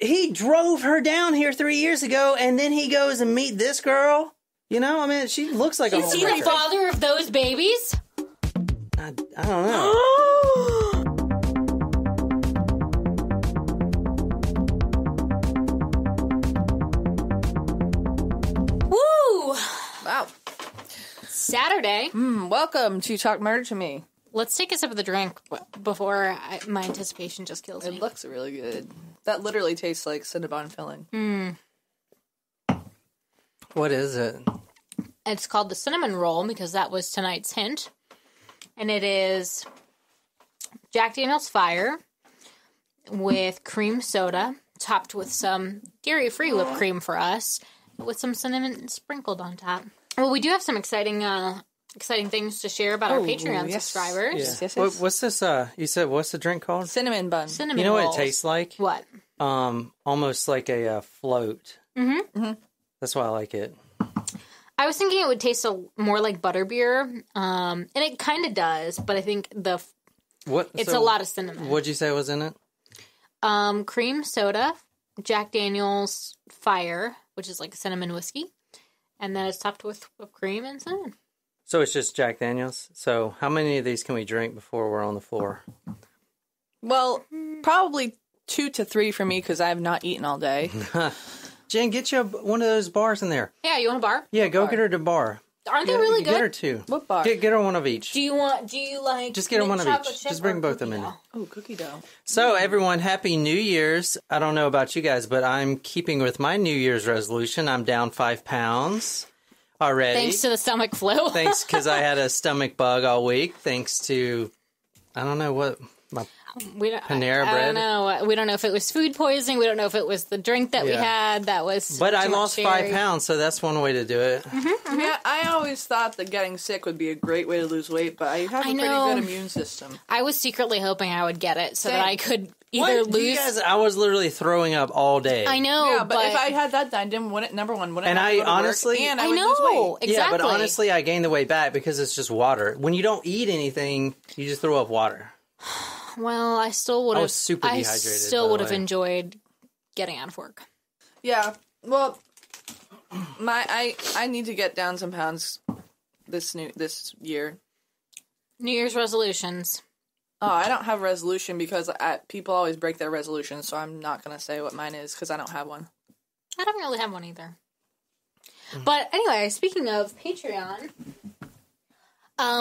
he drove her down here 3 years ago, and then he goes and meet this girl. You know, I mean, she looks like Is he the father of those babies? I don't know. Woo! Wow. Saturday. Welcome to Talk Murder to Me. Let's take a sip of the drink before my anticipation just kills me. It looks really good. That literally tastes like Cinnabon filling. What is it? It's called the cinnamon roll because that was tonight's hint. And it is Jack Daniel's Fire with cream soda, topped with some dairy-free whipped cream for us, with some cinnamon sprinkled on top. Well, we do have some exciting things to share about our Patreon subscribers. Yeah. What's this? You said, what's the drink called? Cinnamon bun. Cinnamon You know rolls. what it tastes like? What? Almost like a float. Mm-hmm. That's why I like it. I was thinking it would taste more like butterbeer, and it kind of does, but I think it's a lot of cinnamon. What'd you say was in it? Cream soda, Jack Daniel's Fire, which is like a cinnamon whiskey, and then it's topped with whipped cream and cinnamon. So it's just Jack Daniel's? So how many of these can we drink before we're on the floor? Well, probably 2 to 3 for me because I have not eaten all day. Jen, get you one of those bars in there. Yeah, you want a bar? Yeah, go get her the bar. Aren't they really good? Get her 2. What bar? Get her one of each. Do you like... Just get her one of chocolate each. chip Just bring or both of them cookie in. dough? Oh, cookie dough. So, everyone, Happy New Year's. I don't know about you guys, but I'm keeping with my New Year's resolution. I'm down 5 pounds already. Thanks to the stomach flu. Thanks, because I had a stomach bug all week. Thanks to, I don't know what, my Panera bread. I don't know. We don't know if it was food poisoning. We don't know if it was the drink that we had that was. But I lost 5 pounds, so that's one way to do it. Mm-hmm. Yeah, I always thought that getting sick would be a great way to lose weight, but I have a pretty good immune system. I was secretly hoping I would get it so that I could either lose. You guys, I was literally throwing up all day. I know, yeah, but if I had that done, I wouldn't. Number one, wouldn't. And have to go to honestly, work, and I would know lose weight. exactly. Yeah, but honestly, I gained the weight back because it's just water. When you don't eat anything, you just throw up water. Well, I still would have. I was super dehydrated. I still would have enjoyed getting out of work. Yeah. Well, I need to get down some pounds this year. New Year's resolutions. Oh, I don't have a resolution because people always break their resolutions, so I'm not going to say what mine is because I don't have one. I don't really have one either. But anyway, speaking of Patreon,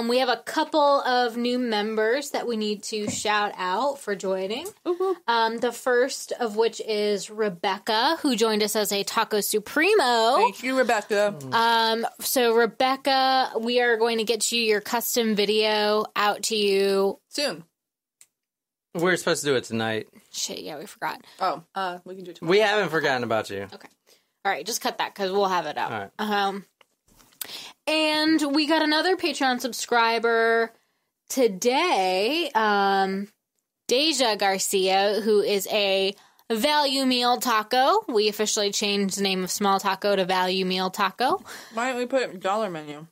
we have a couple of new members that we need to shout out for joining. The first of which is Rebecca, who joined us as a Taco Supremo. Thank you, Rebecca. So Rebecca, we are going to get you your custom video out to you soon. We're supposed to do it tonight. Shit, yeah, we forgot. Oh, we can do it tomorrow. We haven't forgotten about you. Okay. All right, just cut that because we'll have it out. All right. And we got another Patreon subscriber today, Deja Garcia, who is a Value Meal Taco. We officially changed the name of Small Taco to Value Meal Taco. Why don't we put it dollar menu?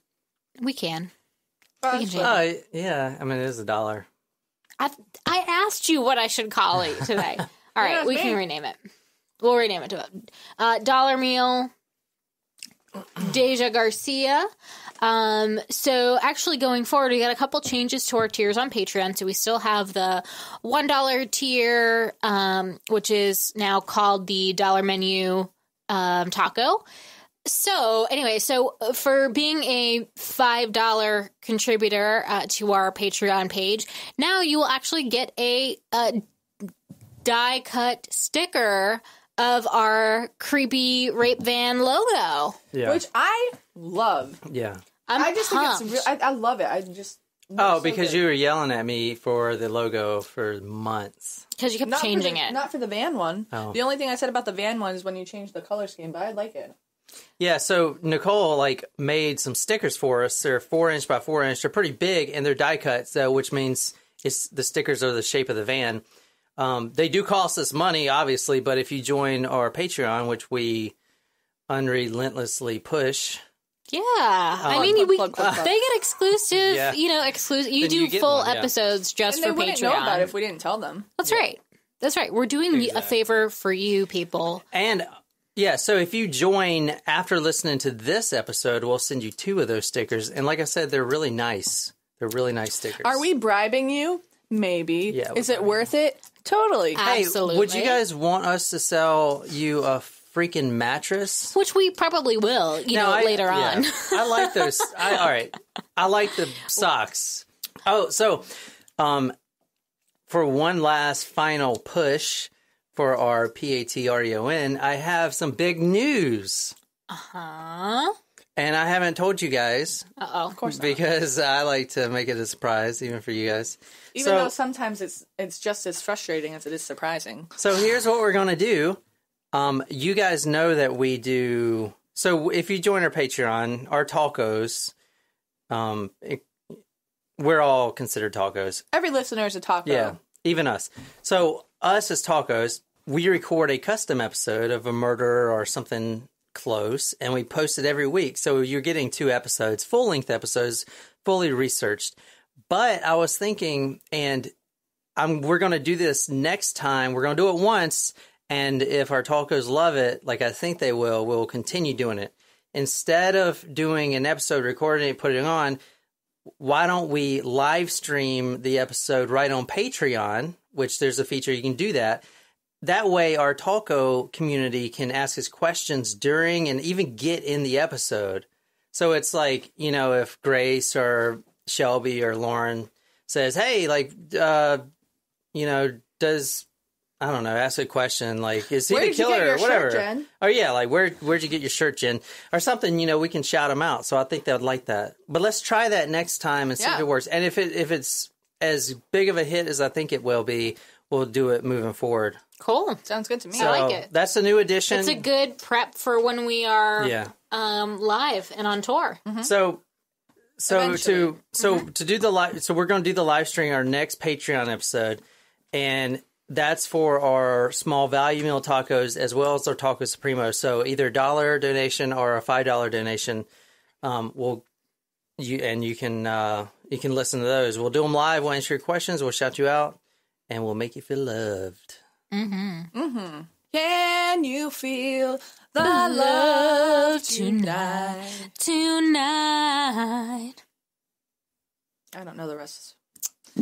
We can. Yeah. I mean, it is $1. I asked you what I should call it today. All right, we can rename it. We'll rename it to Dollar Meal Deja Garcia. So actually going forward, we got a couple changes to our tiers on Patreon. So we still have the $1 tier, which is now called the Dollar Menu Taco. So anyway, for being a $5 contributor to our Patreon page, now you will actually get a die cut sticker of our creepy rape van logo. Yeah. Which I love. Yeah. I just think it's I love it. I just... because you were yelling at me for the logo for months. Because you kept changing it. Not for the van one. Oh. The only thing I said about the van one is when you changed the color scheme, but I like it. Yeah, so Nicole made some stickers for us. They're 4" by 4". They're pretty big, and they're die cut, so which means the stickers are the shape of the van. They do cost us money, obviously, but if you join our Patreon, which we unrelentlessly push... Yeah, I mean, they get exclusive, yeah. exclusive. You do get full one, episodes just and for they wouldn't Patreon. know about it if we didn't tell them. That's right. That's right. We're doing a favor for you people. And yeah, so if you join after listening to this episode, we'll send you 2 of those stickers. And like I said, they're really nice. They're really nice stickers. Are we bribing you? Maybe. Yeah, is it worth it? Totally. Absolutely. Hey, would you guys want us to sell you a freaking mattress? Which we probably will, later on. I like those. All right. I like the socks. Oh, so for one last final push for our Patreon, I have some big news. Uh-huh. And I haven't told you guys. Uh-oh. Of course not. Because I like to make it a surprise, even for you guys. Even though sometimes it's just as frustrating as it is surprising. So here's what we're going to do. You guys know that we do... So if you join our Patreon, our talkos, we're all considered talkos. Every listener is a taco. Yeah, even us. So us as talkos, we record a custom episode of a murder or something close, and we post it every week. So you're getting 2 episodes, full-length episodes, fully researched. But I was thinking, and we're going to do this next time. We're going to do it once, and if our talkos love it, like I think they will, we'll continue doing it. Instead of doing an episode, recording it, putting it on, why don't we live stream the episode right on Patreon, which there's a feature you can do that. That way our Talko community can ask us questions during and even get in the episode. So it's like, if Grace or Shelby or Lauren says, hey, does, I don't know, ask a question like, is he the killer or whatever? Shirt, Jen? Or yeah, like, where'd you get your shirt, Jen? Or something, we can shout them out. So I think they would like that. But let's try that next time and see if it works. And if it's as big of a hit as I think it will be, we'll do it moving forward. Cool. Sounds good to me. So I like it. That's a new addition. It's a good prep for when we are live and on tour. Mm-hmm. So to do the live, so we're going to do the live stream our next Patreon episode, and that's for our small value meal tacos as well as our Taco Supremo. So either $1 donation or a $5 donation, you can listen to those. We'll do them live. We'll answer your questions. We'll shout you out, and we'll make you feel loved. Mm-hmm. Mm-hmm. Can you feel the love tonight? Tonight. I don't know the rest.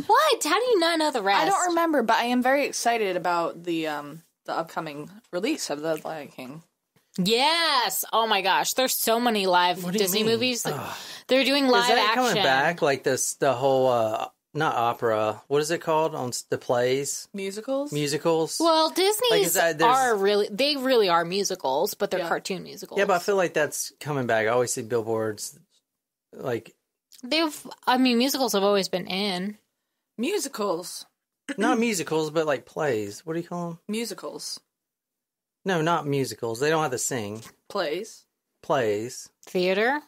What? How do you not know the rest? I don't remember, but I am very excited about the upcoming release of The Lion King. Yes. Oh my gosh. There's so many live Disney movies. They're doing live action. Is that coming back? Like the whole not opera. What is it called on the plays? Musicals. Well, Disney's they really are musicals, but they're cartoon musicals. Yeah, but I feel like that's coming back. I always see billboards. Like musicals have always been in. Musicals. Not musicals, but like plays. What do you call them? Musicals. No, not musicals. They don't have to sing. Plays. Theater.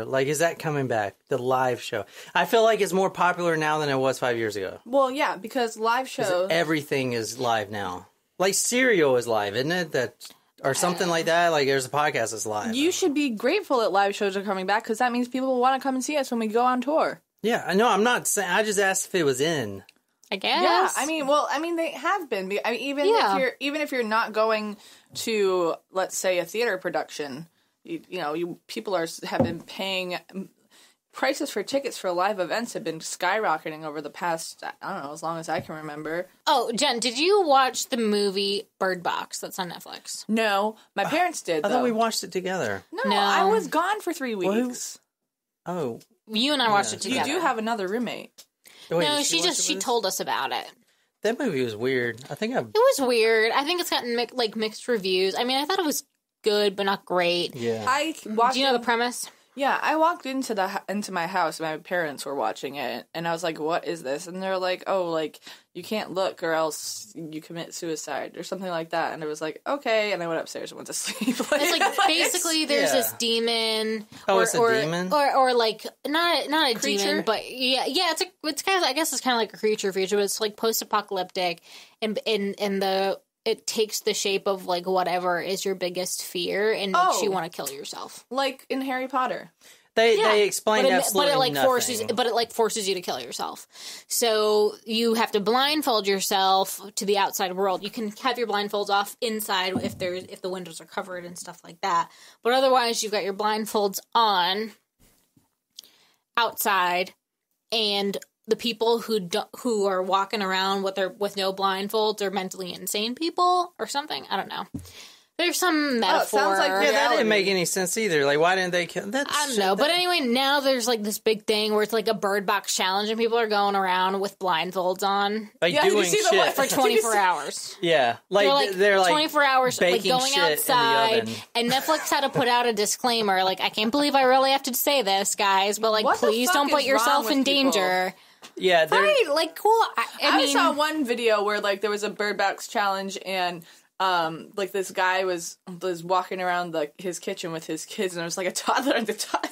Like, is that coming back? The live show. I feel like it's more popular now than it was 5 years ago. Well, yeah, because live shows. Everything is live now. Like Serial is live, isn't it? Or something like that. Like there's a podcast that's live. You should be grateful that live shows are coming back because that means people will want to come and see us when we go on tour. Yeah, I know. I'm not saying. I just asked if it was in. I guess. Yeah, I mean, they have been. Even if you're not going to, let's say, a theater production, people have been paying. Prices for tickets for live events have been skyrocketing over the past, I don't know, as long as I can remember. Oh, Jen, did you watch the movie Bird Box that's on Netflix? No, my parents did. I thought we watched it together. No, I was gone for 3 weeks. You and I watched it together. You do have another roommate. Wait, no, she told us about it. That movie was weird. It was weird. I think it's gotten mixed reviews. I mean, I thought it was good, but not great. Yeah. Do you know the premise? Yeah, I walked into my house. My parents were watching it, and I was like, "What is this?" And they're like, "Oh, like you can't look, or else you commit suicide, or something like that." And I was like, "Okay," and I went upstairs and went to sleep. It's like basically there's this demon. It's a demon, or like not a creature? Demon, but yeah. It's kind of, I guess it's kind of like a creature, but it's like post-apocalyptic, and it takes the shape of like whatever is your biggest fear and makes you want to kill yourself. Like in Harry Potter. They explained absolutely nothing. nothing. But it forces you to kill yourself. So you have to blindfold yourself to the outside world. You can have your blindfolds off inside if the windows are covered and stuff like that. But otherwise, you've got your blindfolds on outside, and the people who are walking around with no blindfolds are mentally insane people or something. I don't know. There's some metaphor. Sounds like that didn't make any sense either. Like, why didn't they kill? I don't know. But anyway, now there's like this big thing where it's like a bird box challenge, and people are going around with blindfolds on, like doing shit for 24 hours. Yeah, they're like 24 hours, like going outside. And Netflix had to put out a disclaimer, like, I can't believe I really have to say this, guys, but like, please don't put yourself in danger. Yeah, right. Like, cool. I mean, saw one video where like there was a bird box challenge and. Like this guy was walking around his kitchen with his kids, and there was like a toddler at the time.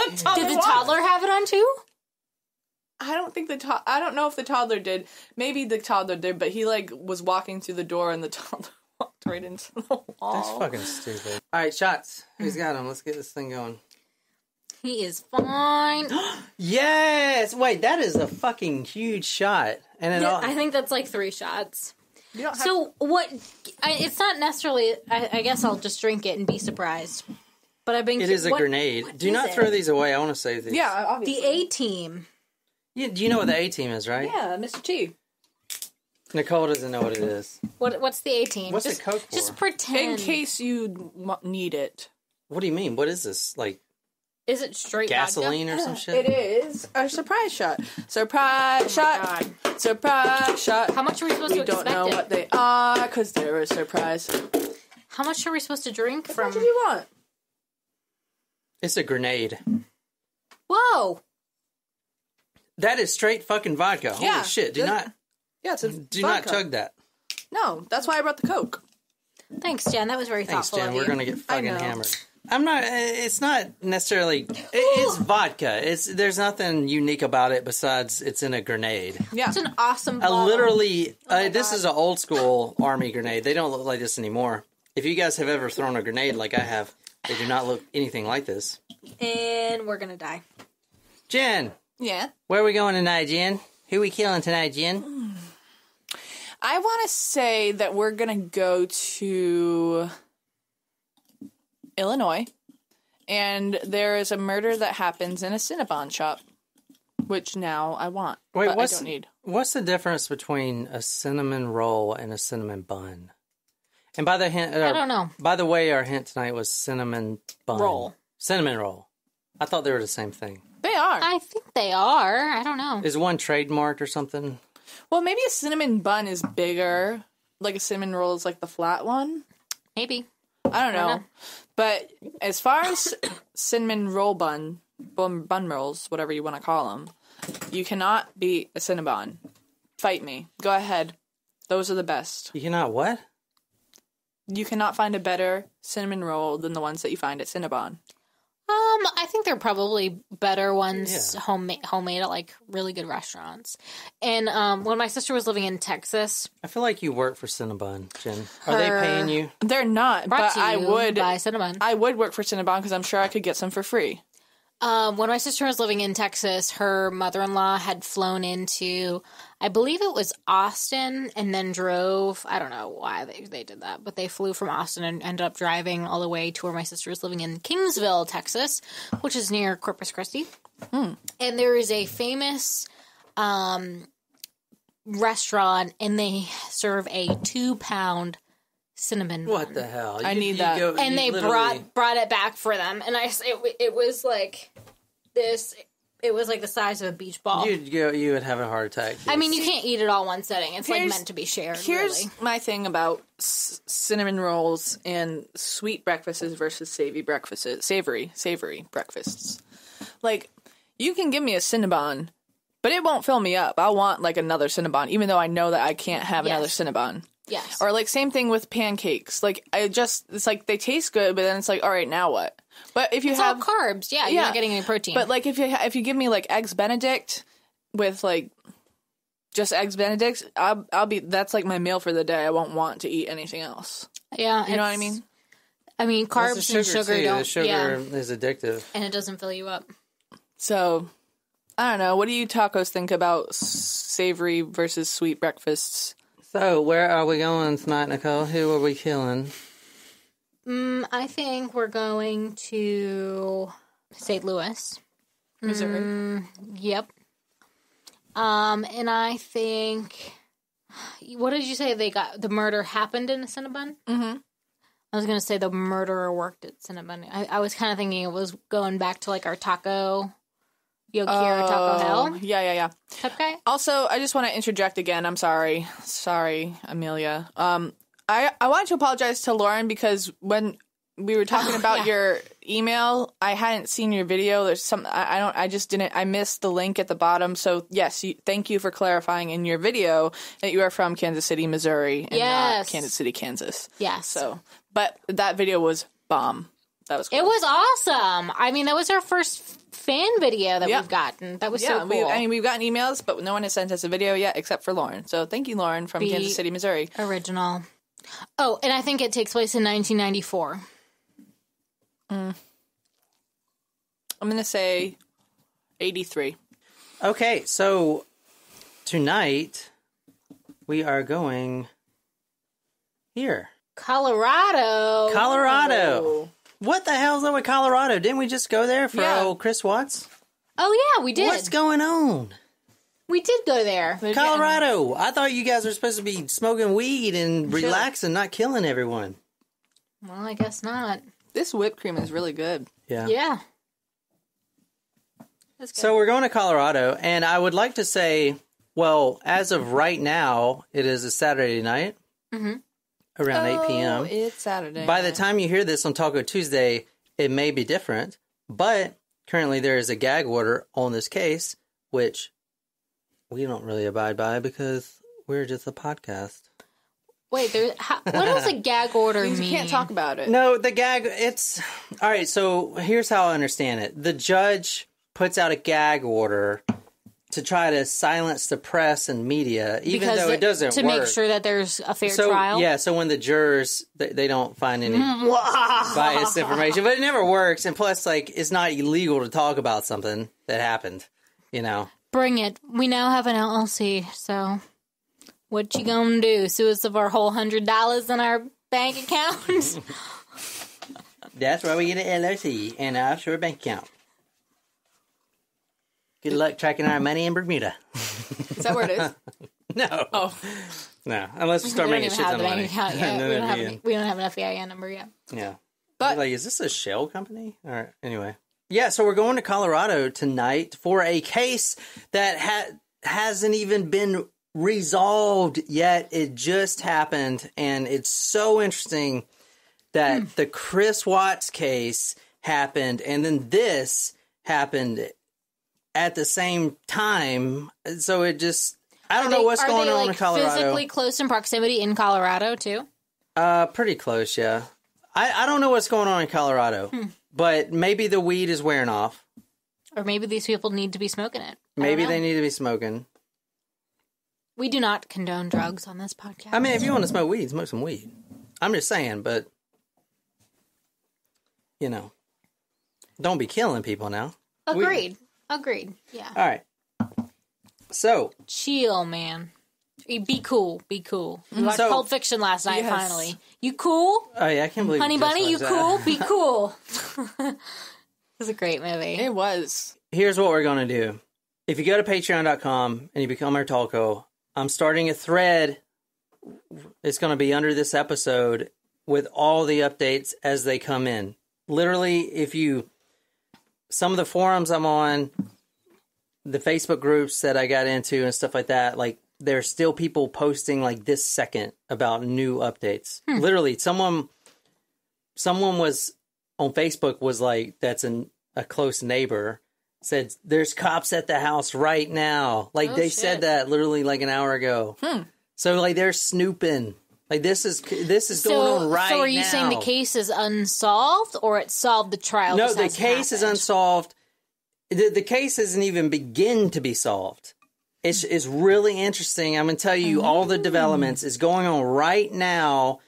Did the toddler have it on too? I don't think I don't know if the toddler did. Maybe the toddler did, but he like was walking through the door, and the toddler walked right into the wall. That's fucking stupid. All right, shots. Who's got them? Let's get this thing going. He is fine. Yes. Wait, that is a fucking huge shot, and I think that's like 3 shots. So what? It's not necessarily. I guess I'll just drink it and be surprised. But I've been. It is a grenade. Do not throw these away. I want to save these. Yeah, obviously. The A-Team. Yeah, do you know what the A-Team is, right? Yeah, Mr. T. Nicole doesn't know what it is. What's the A-Team? What's it code for? Just pretend. In case you need it. What do you mean? What is this? Like, is it straight gasoline vodka? or some shit? It is a surprise shot. Surprise shot. Surprise shot. How much are we supposed to expect? We don't know what they are because they're a surprise. How much are we supposed to drink from? What do you want? It's a grenade. Whoa. That is straight fucking vodka. Holy Yeah. shit. Yeah, it's a Do vodka. not chug that. No, that's why I brought the Coke. Thanks, Jen. That was very Thanks, thoughtful Jen. of you. We're going to get fucking know. hammered. I'm not, it's not necessarily, it's vodka. There's nothing unique about it besides it's in a grenade. Yeah. It's an awesome bottle. Literally, this is an old school army grenade. They don't look like this anymore. If you guys have ever thrown a grenade like I have, they do not look anything like this. And we're going to die. Jen. Yeah? Where are we going tonight, Jen? Who are we killing tonight, Jen? I want to say that we're going to go to Illinois, and there is a murder that happens in a Cinnabon shop, which now I want. Wait, but I don't need. What's the difference between a cinnamon roll and a cinnamon bun? And by the hint, I don't know. By the way, our hint tonight was cinnamon bun. Roll. Cinnamon roll. I thought they were the same thing. They are. I think they are. I don't know. Is one trademarked or something? Well, maybe a cinnamon bun is bigger. Like a cinnamon roll is like the flat one. Maybe. I don't know. But as far as cinnamon roll bun rolls, whatever you want to call them, you cannot beat a Cinnabon. Fight me. Go ahead. Those are the best. You cannot what? You cannot find a better cinnamon roll than the ones that you find at Cinnabon. I think there are probably better ones homemade at like really good restaurants. And when my sister was living in Texas, I feel like you work for Cinnabon, Jen. Are they paying you? They're not, but I would buy Cinnabon. I would work for Cinnabon because I'm sure I could get some for free. When my sister was living in Texas, her mother-in-law had flown into, I believe it was Austin, and then drove. I don't know why they did that, but they flew from Austin and ended up driving all the way to where my sister was living in Kingsville, Texas, which is near Corpus Christi. And there is a famous restaurant, and they serve a 2-pound cinnamon bun. What the hell? I need that. And they brought it back for them, and it was like this. It was like the size of a beach ball. You would have a heart attack. I mean, you can't eat it all in one setting. It's like meant to be shared. Here's really. my thing about cinnamon rolls and sweet breakfasts versus savory breakfasts. Like, you can give me a Cinnabon, but it won't fill me up. I want like another Cinnabon, even though I know that I can't have another Cinnabon. Yes. Or like same thing with pancakes. Like it's like they taste good, but then it's like, all right, now what? But if you have all carbs, you're not getting any protein. But like if you give me like eggs Benedict with like just eggs Benedict, I'll be that's like my meal for the day. I won't want to eat anything else. Yeah, you know what I mean. I mean, carbs and sugar too. don't. The sugar is addictive. And it doesn't fill you up. So, I don't know. What do you tacos think about savory versus sweet breakfasts? So, where are we going tonight, Nicole? Who are we killing? I think we're going to St. Louis, Missouri. Yep. And I think, what did you say? The murder happened in Cinnabon? Mm-hmm. I was going to say the murderer worked at Cinnabon. I was kind of thinking it was going back to like our taco, Yokira Taco Hell. Yeah. Okay. Also, I just want to interject again. I'm sorry. Sorry, Amelia. I wanted to apologize to Lauren because when we were talking about your email, I hadn't seen your video. There's some I missed the link at the bottom. So yes, thank you for clarifying in your video that you are from Kansas City, Missouri, and not Kansas City, Kansas. Yes. So, but that video was bomb. That was cool. It was awesome. I mean, that was our first fan video that we've gotten. That was so cool. We've gotten emails, but no one has sent us a video yet except for Lauren. So thank you, Lauren, from Kansas City, Missouri. Original. Oh, and I think it takes place in 1994. I'm going to say 83. Okay, so tonight we are going here. Colorado. What the hell's up with Colorado? Didn't we just go there for old Chris Watts? Oh, yeah, we did. What's going on? We did go there. Colorado. I thought you guys were supposed to be smoking weed and relaxing, not killing everyone. Well, I guess not. This whipped cream is really good. Yeah. So we're going to Colorado, and I would like to say, well, as of right now, it is a Saturday night around 8 p.m. It's Saturday. By the time you hear this on Taco Tuesday, it may be different, but currently there is a gag order on this case, which we don't really abide by because we're just a podcast. Wait, what does a gag order mean? You can't talk about it. No, the gag, it's... All right, so here's how I understand it. The judge puts out a gag order to try to silence the press and media, even though it doesn't work. To make sure that there's a fair trial? Yeah, so when the jurors, they don't find any biased information. But it never works, and plus, like, it's not illegal to talk about something that happened, you know? Bring it. We now have an LLC, so... What you gonna do? Sue us of our whole $100 in our bank account? That's why we get an LLC and an offshore bank account. Good luck tracking our money in Bermuda. Is that where it is? No. Oh. No, unless we start making shit ton of money. We don't have an FEIN number yet. Yeah. But like, is this a shell company? All right. Anyway. Yeah, so we're going to Colorado tonight for a case that hasn't even been resolved yet. It just happened, and it's so interesting that the Chris Watts case happened, and then this happened at the same time. So it just, I don't know what's going on in Colorado. Physically close in proximity in Colorado too? Pretty close, yeah. I don't know what's going on in Colorado, but maybe the weed is wearing off. Or maybe these people need to be smoking it. Maybe they need to be smoking. We do not condone drugs on this podcast. I mean, if you want to smoke weed, smoke some weed. I'm just saying, but, you know, don't be killing people now. Agreed. Yeah. All right. So. Chill, man. Be cool. Be cool. We watched Pulp Fiction last night, finally. You cool? Oh, yeah, I can't believe Honey Bunny, you cool? Be cool. It was a great movie. It was. Here's what we're going to do. If you go to patreon.com and you become our Talco, I'm starting a thread. It's going to be under this episode with all the updates as they come in. Literally, some of the forums I'm on, the Facebook groups that I got into and stuff like that, like, there's still people posting like this second about new updates. Literally, someone was on Facebook was like, that's a close neighbor, said there's cops at the house right now. Like they said that literally like an hour ago. So like they're snooping. Like this is going on right now. So are you saying the case is unsolved or it solved the trial? No, the case is unsolved. The case doesn't even begin to be solved. It's really interesting. I'm going to tell you all the developments is going on right now.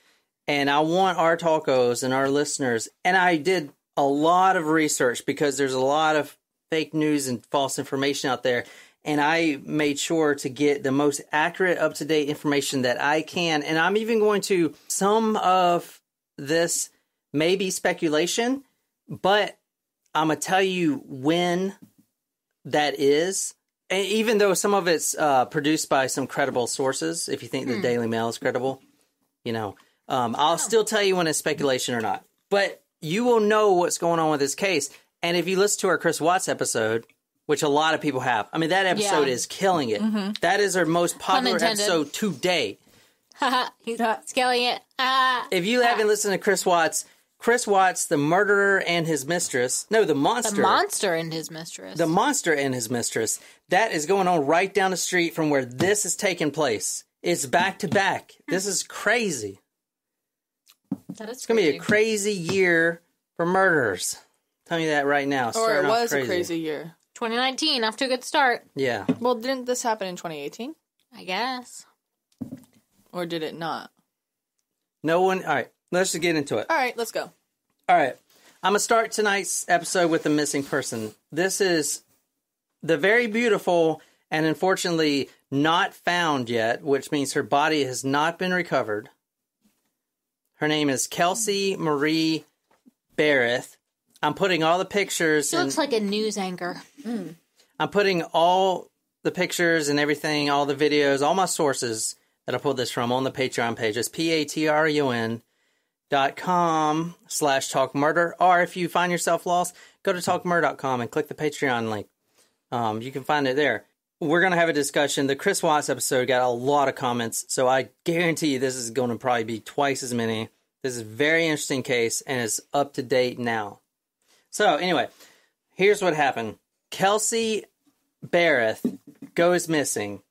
And I want our talkos and our listeners, and I did a lot of research because there's a lot of fake news and false information out there. And I made sure to get the most accurate, up-to-date information that I can. And I'm even going to, some of this may be speculation, but I'm going to tell you when that is. And even though some of it's produced by some credible sources, if you think the Daily Mail is credible, you know, I'll still tell you when it's speculation or not. But you will know what's going on with this case. And if you listen to our Chris Watts episode, which a lot of people have, I mean, that episode is killing it. Mm-hmm. That is our most popular episode to date. He's killing it. If you haven't listened to Chris Watts, the murderer and his mistress. No, the monster. The monster and his mistress. The monster and his mistress. That is going on right down the street from where this is taking place. It's back to back. This is crazy. It's going to be a crazy year for murderers. Tell me that right now. Or it was a crazy year. 2019, off to a good start. Yeah. Well, didn't this happen in 2018? I guess. Or did it not? No one. All right. Let's just get into it. All right. Let's go. All right. I'm going to start tonight's episode with the missing person. This is the very beautiful and unfortunately not found yet, which means her body has not been recovered. Her name is Kelsey Marie Berreth. I'm putting all the pictures. She looks like a news anchor. I'm putting all the pictures and everything, all the videos, all my sources that I pulled this from on the Patreon page. It's patreon.com/talkmurder. Or if you find yourself lost, go to talkmurder.com and click the Patreon link. You can find it there. We're going to have a discussion. The Chris Watts episode got a lot of comments, so I guarantee you this is going to probably be twice as many. This is a very interesting case, and it's up to date now. So, anyway, here's what happened. Kelsey Berreth goes missing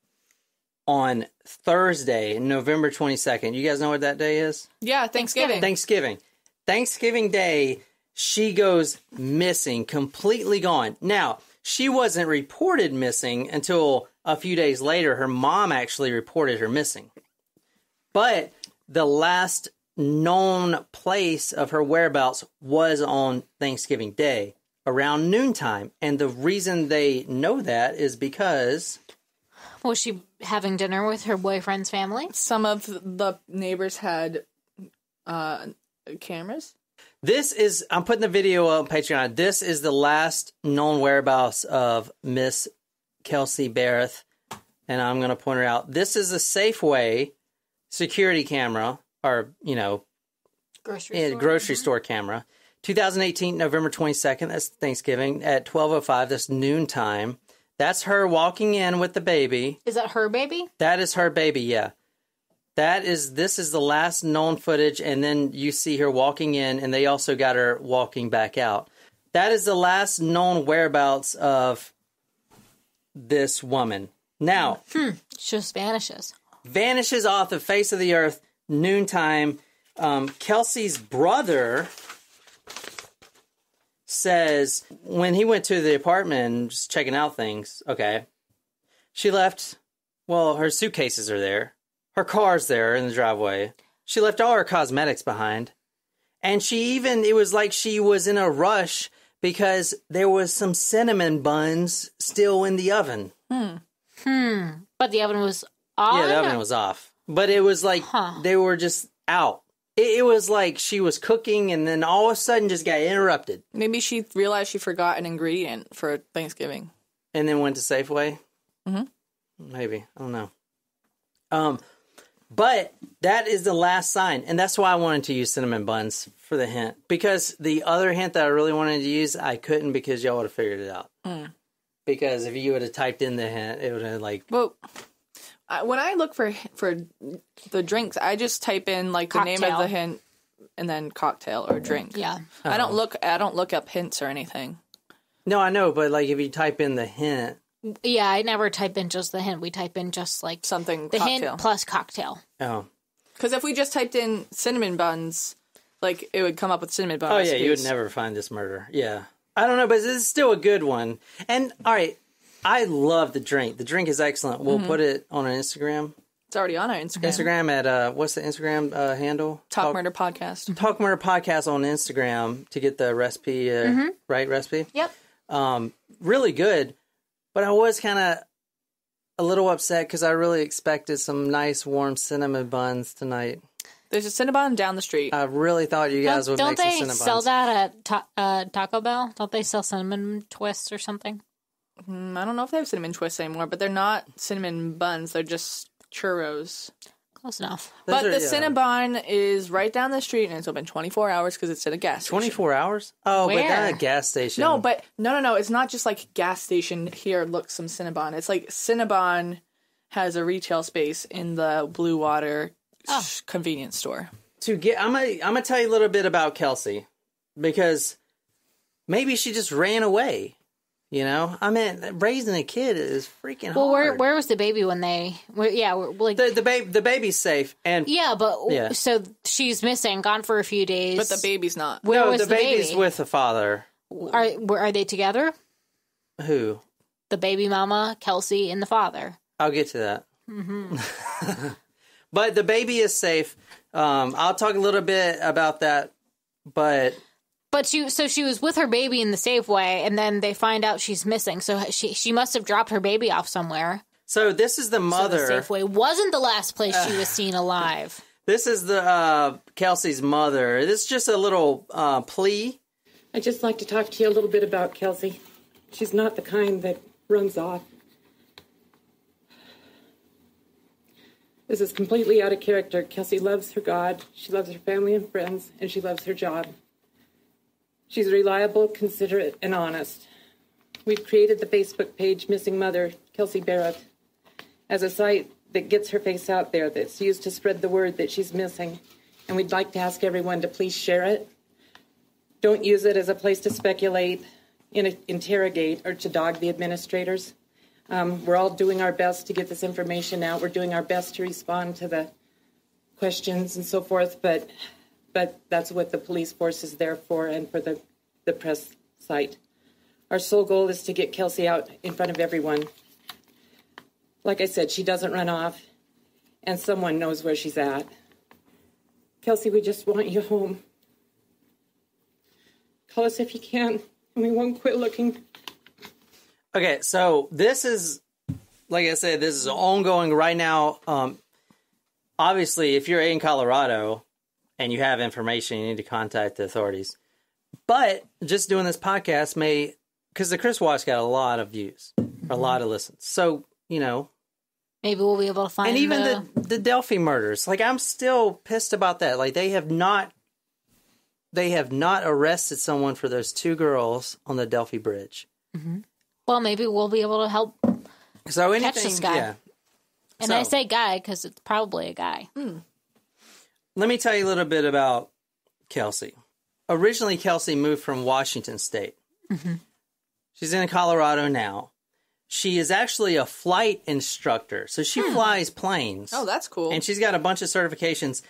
on Thursday, November 22nd. You guys know what that day is? Yeah, Thanksgiving. Thanksgiving Day, she goes missing, completely gone. Now, she wasn't reported missing until a few days later. Her mom actually reported her missing. But the last known place of her whereabouts was on Thanksgiving Day around noontime. And the reason they know that is because... Was she having dinner with her boyfriend's family? Some of the neighbors had cameras. This is, I'm putting the video on Patreon. This is the last known whereabouts of Miss Kelsey Berreth. And I'm going to point her out. This is a Safeway security camera. Or, you know, grocery store camera. 2018, November 22nd, that's Thanksgiving, at 12:05, that's noontime. That's her walking in with the baby. Is that her baby? That is her baby, yeah. This is the last known footage, and then you see her walking in, and they also got her walking back out. That is the last known whereabouts of this woman. Now. She just vanishes. Vanishes off the face of the earth. Noontime. Kelsey's brother says when he went to the apartment and just checking out things, okay, she left, well, her suitcases are there. Her car's there in the driveway. She left all her cosmetics behind. And it was like she was in a rush because there was some cinnamon buns still in the oven. But the oven was on? Yeah, the oven was off. But it was like they were just out. It was like she was cooking and then all of a sudden just got interrupted. Maybe she realized she forgot an ingredient for Thanksgiving. And then went to Safeway? Mm-hmm. Maybe. I don't know. But that is the last sign. And that's why I wanted to use cinnamon buns for the hint. Because the other hint that I really wanted to use, I couldn't because y'all would have figured it out. Because if you would have typed in the hint, it would have like... Well... when I look for the drinks, I just type in like the name of the hint and then cocktail or drink. Yeah. I don't look up hints or anything. No, I know, but like if you type in the hint. Yeah, I never type in just the hint. We type in just like something the cocktail. hint plus cocktail. Oh. Because if we just typed in cinnamon buns, like it would come up with cinnamon bun recipes. You would never find this murder. Yeah. I don't know, but this is still a good one. And all right. I love the drink. The drink is excellent. We'll put it on our Instagram. It's already on our Instagram. Instagram at, what's the Instagram handle? Talk Murder Podcast. Talk Murder Podcast on Instagram to get the recipe, right recipe? Yep. Really good. But I was kind of a little upset because I really expected some nice warm cinnamon buns tonight. There's a Cinnabon down the street. I really thought you guys would make some cinnamon buns. Don't they sell that at Taco Bell? Don't they sell cinnamon twists or something? I don't know if they have cinnamon twists anymore, but they're not cinnamon buns. They're just churros. Close enough. But the Cinnabon is right down the street, and it's open 24 hours because it's at a gas station. 24 hours? Oh, Where? but not a gas station. No, but no. It's not just like gas station, here, look, some Cinnabon. It's like Cinnabon has a retail space in the Blue Water convenience store. I'm gonna tell you a little bit about Kelsey, because maybe she just ran away. You know, I mean, raising a kid is freaking hard. Well, where was the baby when they? Like the baby's safe, and so she's missing, gone for a few days. But the baby's not. Where was the baby's baby? with the father. Are they together? Who? The baby mama, Kelsey, and the father. I'll get to that. Mm-hmm. But the baby is safe. I'll talk a little bit about that, but she was with her baby in the Safeway, and then they find out she's missing. So she must have dropped her baby off somewhere. So this is the mother. So the Safeway wasn't the last place she was seen alive. This is the Kelsey's mother. This is just a little plea. I'd just like to talk to you a little bit about Kelsey. She's not the kind that runs off. This is completely out of character. Kelsey loves her God, she loves her family and friends, and she loves her job. She's reliable, considerate, and honest. We've created the Facebook page Missing Mother, Kelsey Berreth, as a site that gets her face out there, that's used to spread the word that she's missing. And we'd like to ask everyone to please share it. Don't use it as a place to speculate, interrogate, or to dog the administrators. We're all doing our best to get this information out. We're doing our best to respond to the questions and so forth, but that's what the police force is there for, and for the press site. Our sole goal is to get Kelsey out in front of everyone. Like I said, she doesn't run off, and someone knows where she's at. Kelsey, we just want you home. Call us if you can, and we won't quit looking. Okay, so this is, like I said, this is ongoing right now. Obviously, if you're in Colorado and you have information, you need to contact the authorities. But just doing this podcast may, because the Chris Watch got a lot of views, a lot of listens. So, you know. Maybe we'll be able to find. And even the Delphi murders, like, I'm still pissed about that. Like, they have not arrested someone for those two girls on the Delphi Bridge. Mm-hmm. Well, maybe we'll be able to help catch this guy. Yeah. And I say guy because it's probably a guy. Let me tell you a little bit about Kelsey. Originally, Kelsey moved from Washington State. Mm-hmm. She's in Colorado now. She is actually a flight instructor. So she flies planes. Oh, that's cool. And she's got a bunch of certifications.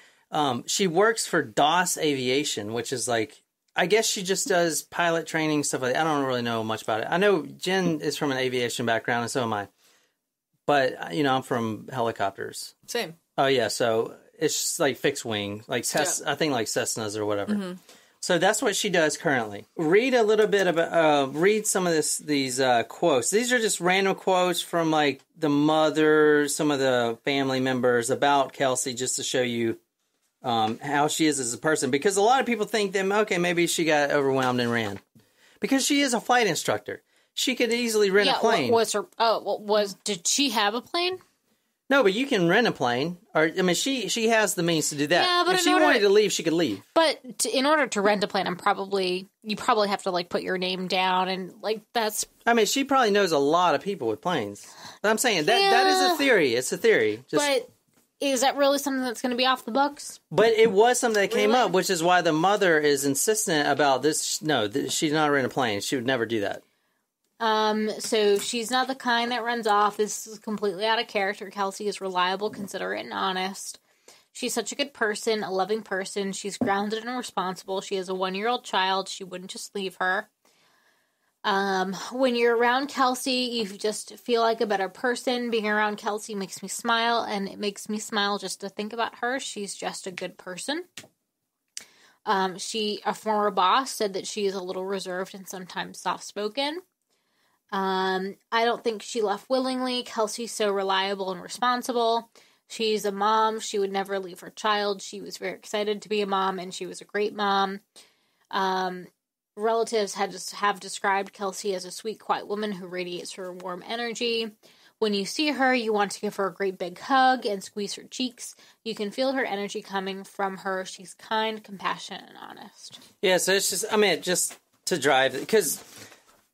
She works for DOS Aviation, which is like, I guess she just does pilot training, stuff like that. I don't really know much about it. I know Jen is from an aviation background, and so am I. But, you know, I'm from helicopters. Same. Oh, yeah. So it's just like fixed wing, like I think like Cessnas or whatever. Mm-hmm. So that's what she does currently. Read a little bit about, read some of these quotes. These are just random quotes from like the mother, some of the family members about Kelsey, just to show you how she is as a person. Because a lot of people think that, okay, maybe she got overwhelmed and ran. Because she is a flight instructor. She could easily rent a plane. Did she have a plane? No, but you can rent a plane. Or I mean, she has the means to do that. Yeah, but if she wanted to leave, she could leave. But in order to rent a plane, you probably have to like put your name down, and like that's. I mean, she probably knows a lot of people with planes. But I'm saying that is a theory. It's a theory. But is that really something that's going to be off the books? But it was something that came up, which is why the mother is insistent about this. No, she's not renting a plane. She would never do that. So she's not the kind that runs off. This is completely out of character. Kelsey is reliable, considerate, and honest. She's such a good person, a loving person. She's grounded and responsible. She has a 1-year-old child. She wouldn't just leave her. When you're around Kelsey, you just feel like a better person. Being around Kelsey makes me smile, and it makes me smile just to think about her. She's just a good person. A former boss, said that she is a little reserved and sometimes soft-spoken. I don't think she left willingly. Kelsey's so reliable and responsible. She's a mom. She would never leave her child. She was very excited to be a mom, and she was a great mom. Relatives have described Kelsey as a sweet, quiet woman who radiates her warm energy. When you see her, you want to give her a great big hug and squeeze her cheeks. You can feel her energy coming from her. She's kind, compassionate, and honest. Yeah, so it's just to drive, because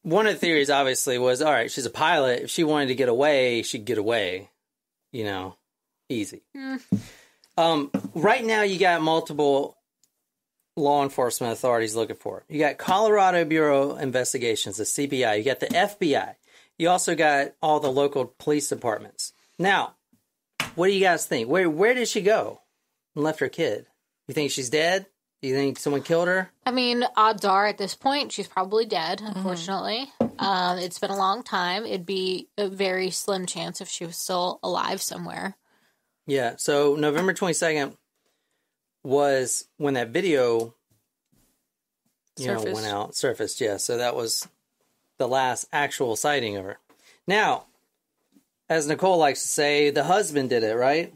one of the theories obviously was, all right, she's a pilot. If she wanted to get away, she'd get away. Easy. Right now, you got multiple law enforcement authorities looking for her. You got Colorado Bureau of Investigations, the CBI. You got the FBI. You also got all the local police departments. Now, what do you guys think? Where did she go and left her kid? You think she's dead? Do you think someone killed her? I mean, odds are at this point she's probably dead, unfortunately. It's been a long time. It'd be a very slim chance if she was still alive somewhere. Yeah, so November 22nd was when that video surfaced. Yeah, so that was the last actual sighting of her. Now, as Nicole likes to say, the husband did it, right?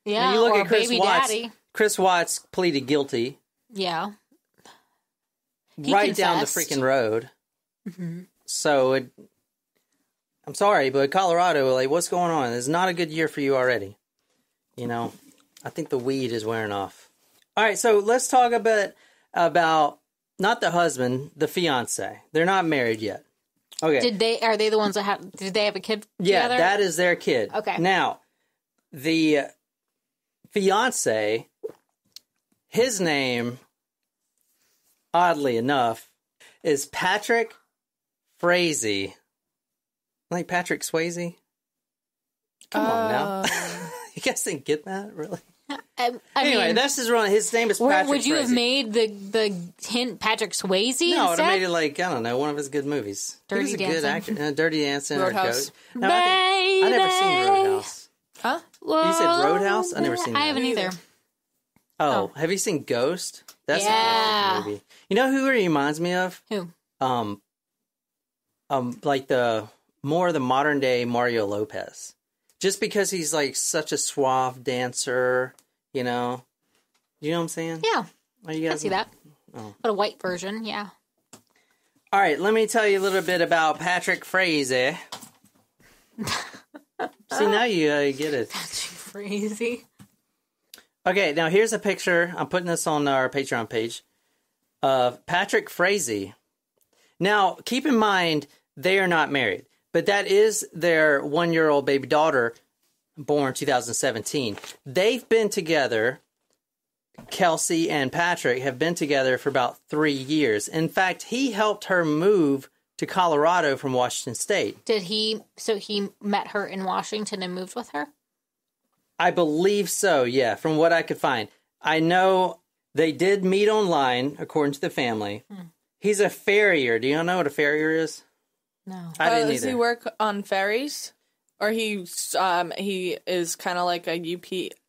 Yeah, now you look or at Chris baby Watts. daddy. Chris Watts pleaded guilty. Yeah. Right down the freaking road. Mm-hmm. So, I'm sorry, but Colorado, what's going on? It's not a good year for you already. I think the weed is wearing off. All right, so let's talk a bit about not the husband, the fiance. They're not married yet. Okay. Are they the ones that did they have a kid together? Yeah, that is their kid. Okay. Now, the fiance, his name, oddly enough, is Patrick Frazee. Like Patrick Swayze? Come on now. You guys didn't get that, really? Anyway, that's his real. His name is Patrick. Would you Frazee. have made the hint Patrick Swayze? No, I would have made it one of his good movies. Dirty Dancing. He's a good actor. Dirty Dancing. Roadhouse. No, I never seen Roadhouse. Huh? You said Roadhouse? I never seen that. I haven't either. Oh, have you seen Ghost? That's a good movie. You know who he reminds me of? Who? Like the modern day Mario Lopez. Just because he's such a suave dancer, you know what I'm saying? Yeah, you guys I see that. Oh. But a white version, yeah. All right, let me tell you a little bit about Patrick Frazee. See, now you get it. Patrick Frazee. Okay, now here's a picture. I'm putting this on our Patreon page of Patrick Frazee. Now, keep in mind, they are not married. But that is their 1-year-old baby daughter, born 2017. They've been together, Kelsey and Patrick have been together for about 3 years. In fact, he helped her move to Colorado from Washington State. So he met her in Washington and moved with her? I believe so, yeah, from what I could find. I know they did meet online, according to the family. He's a farrier. Do you know what a farrier is? No. I didn't either. Does he work on ferries? Or he is kind of like a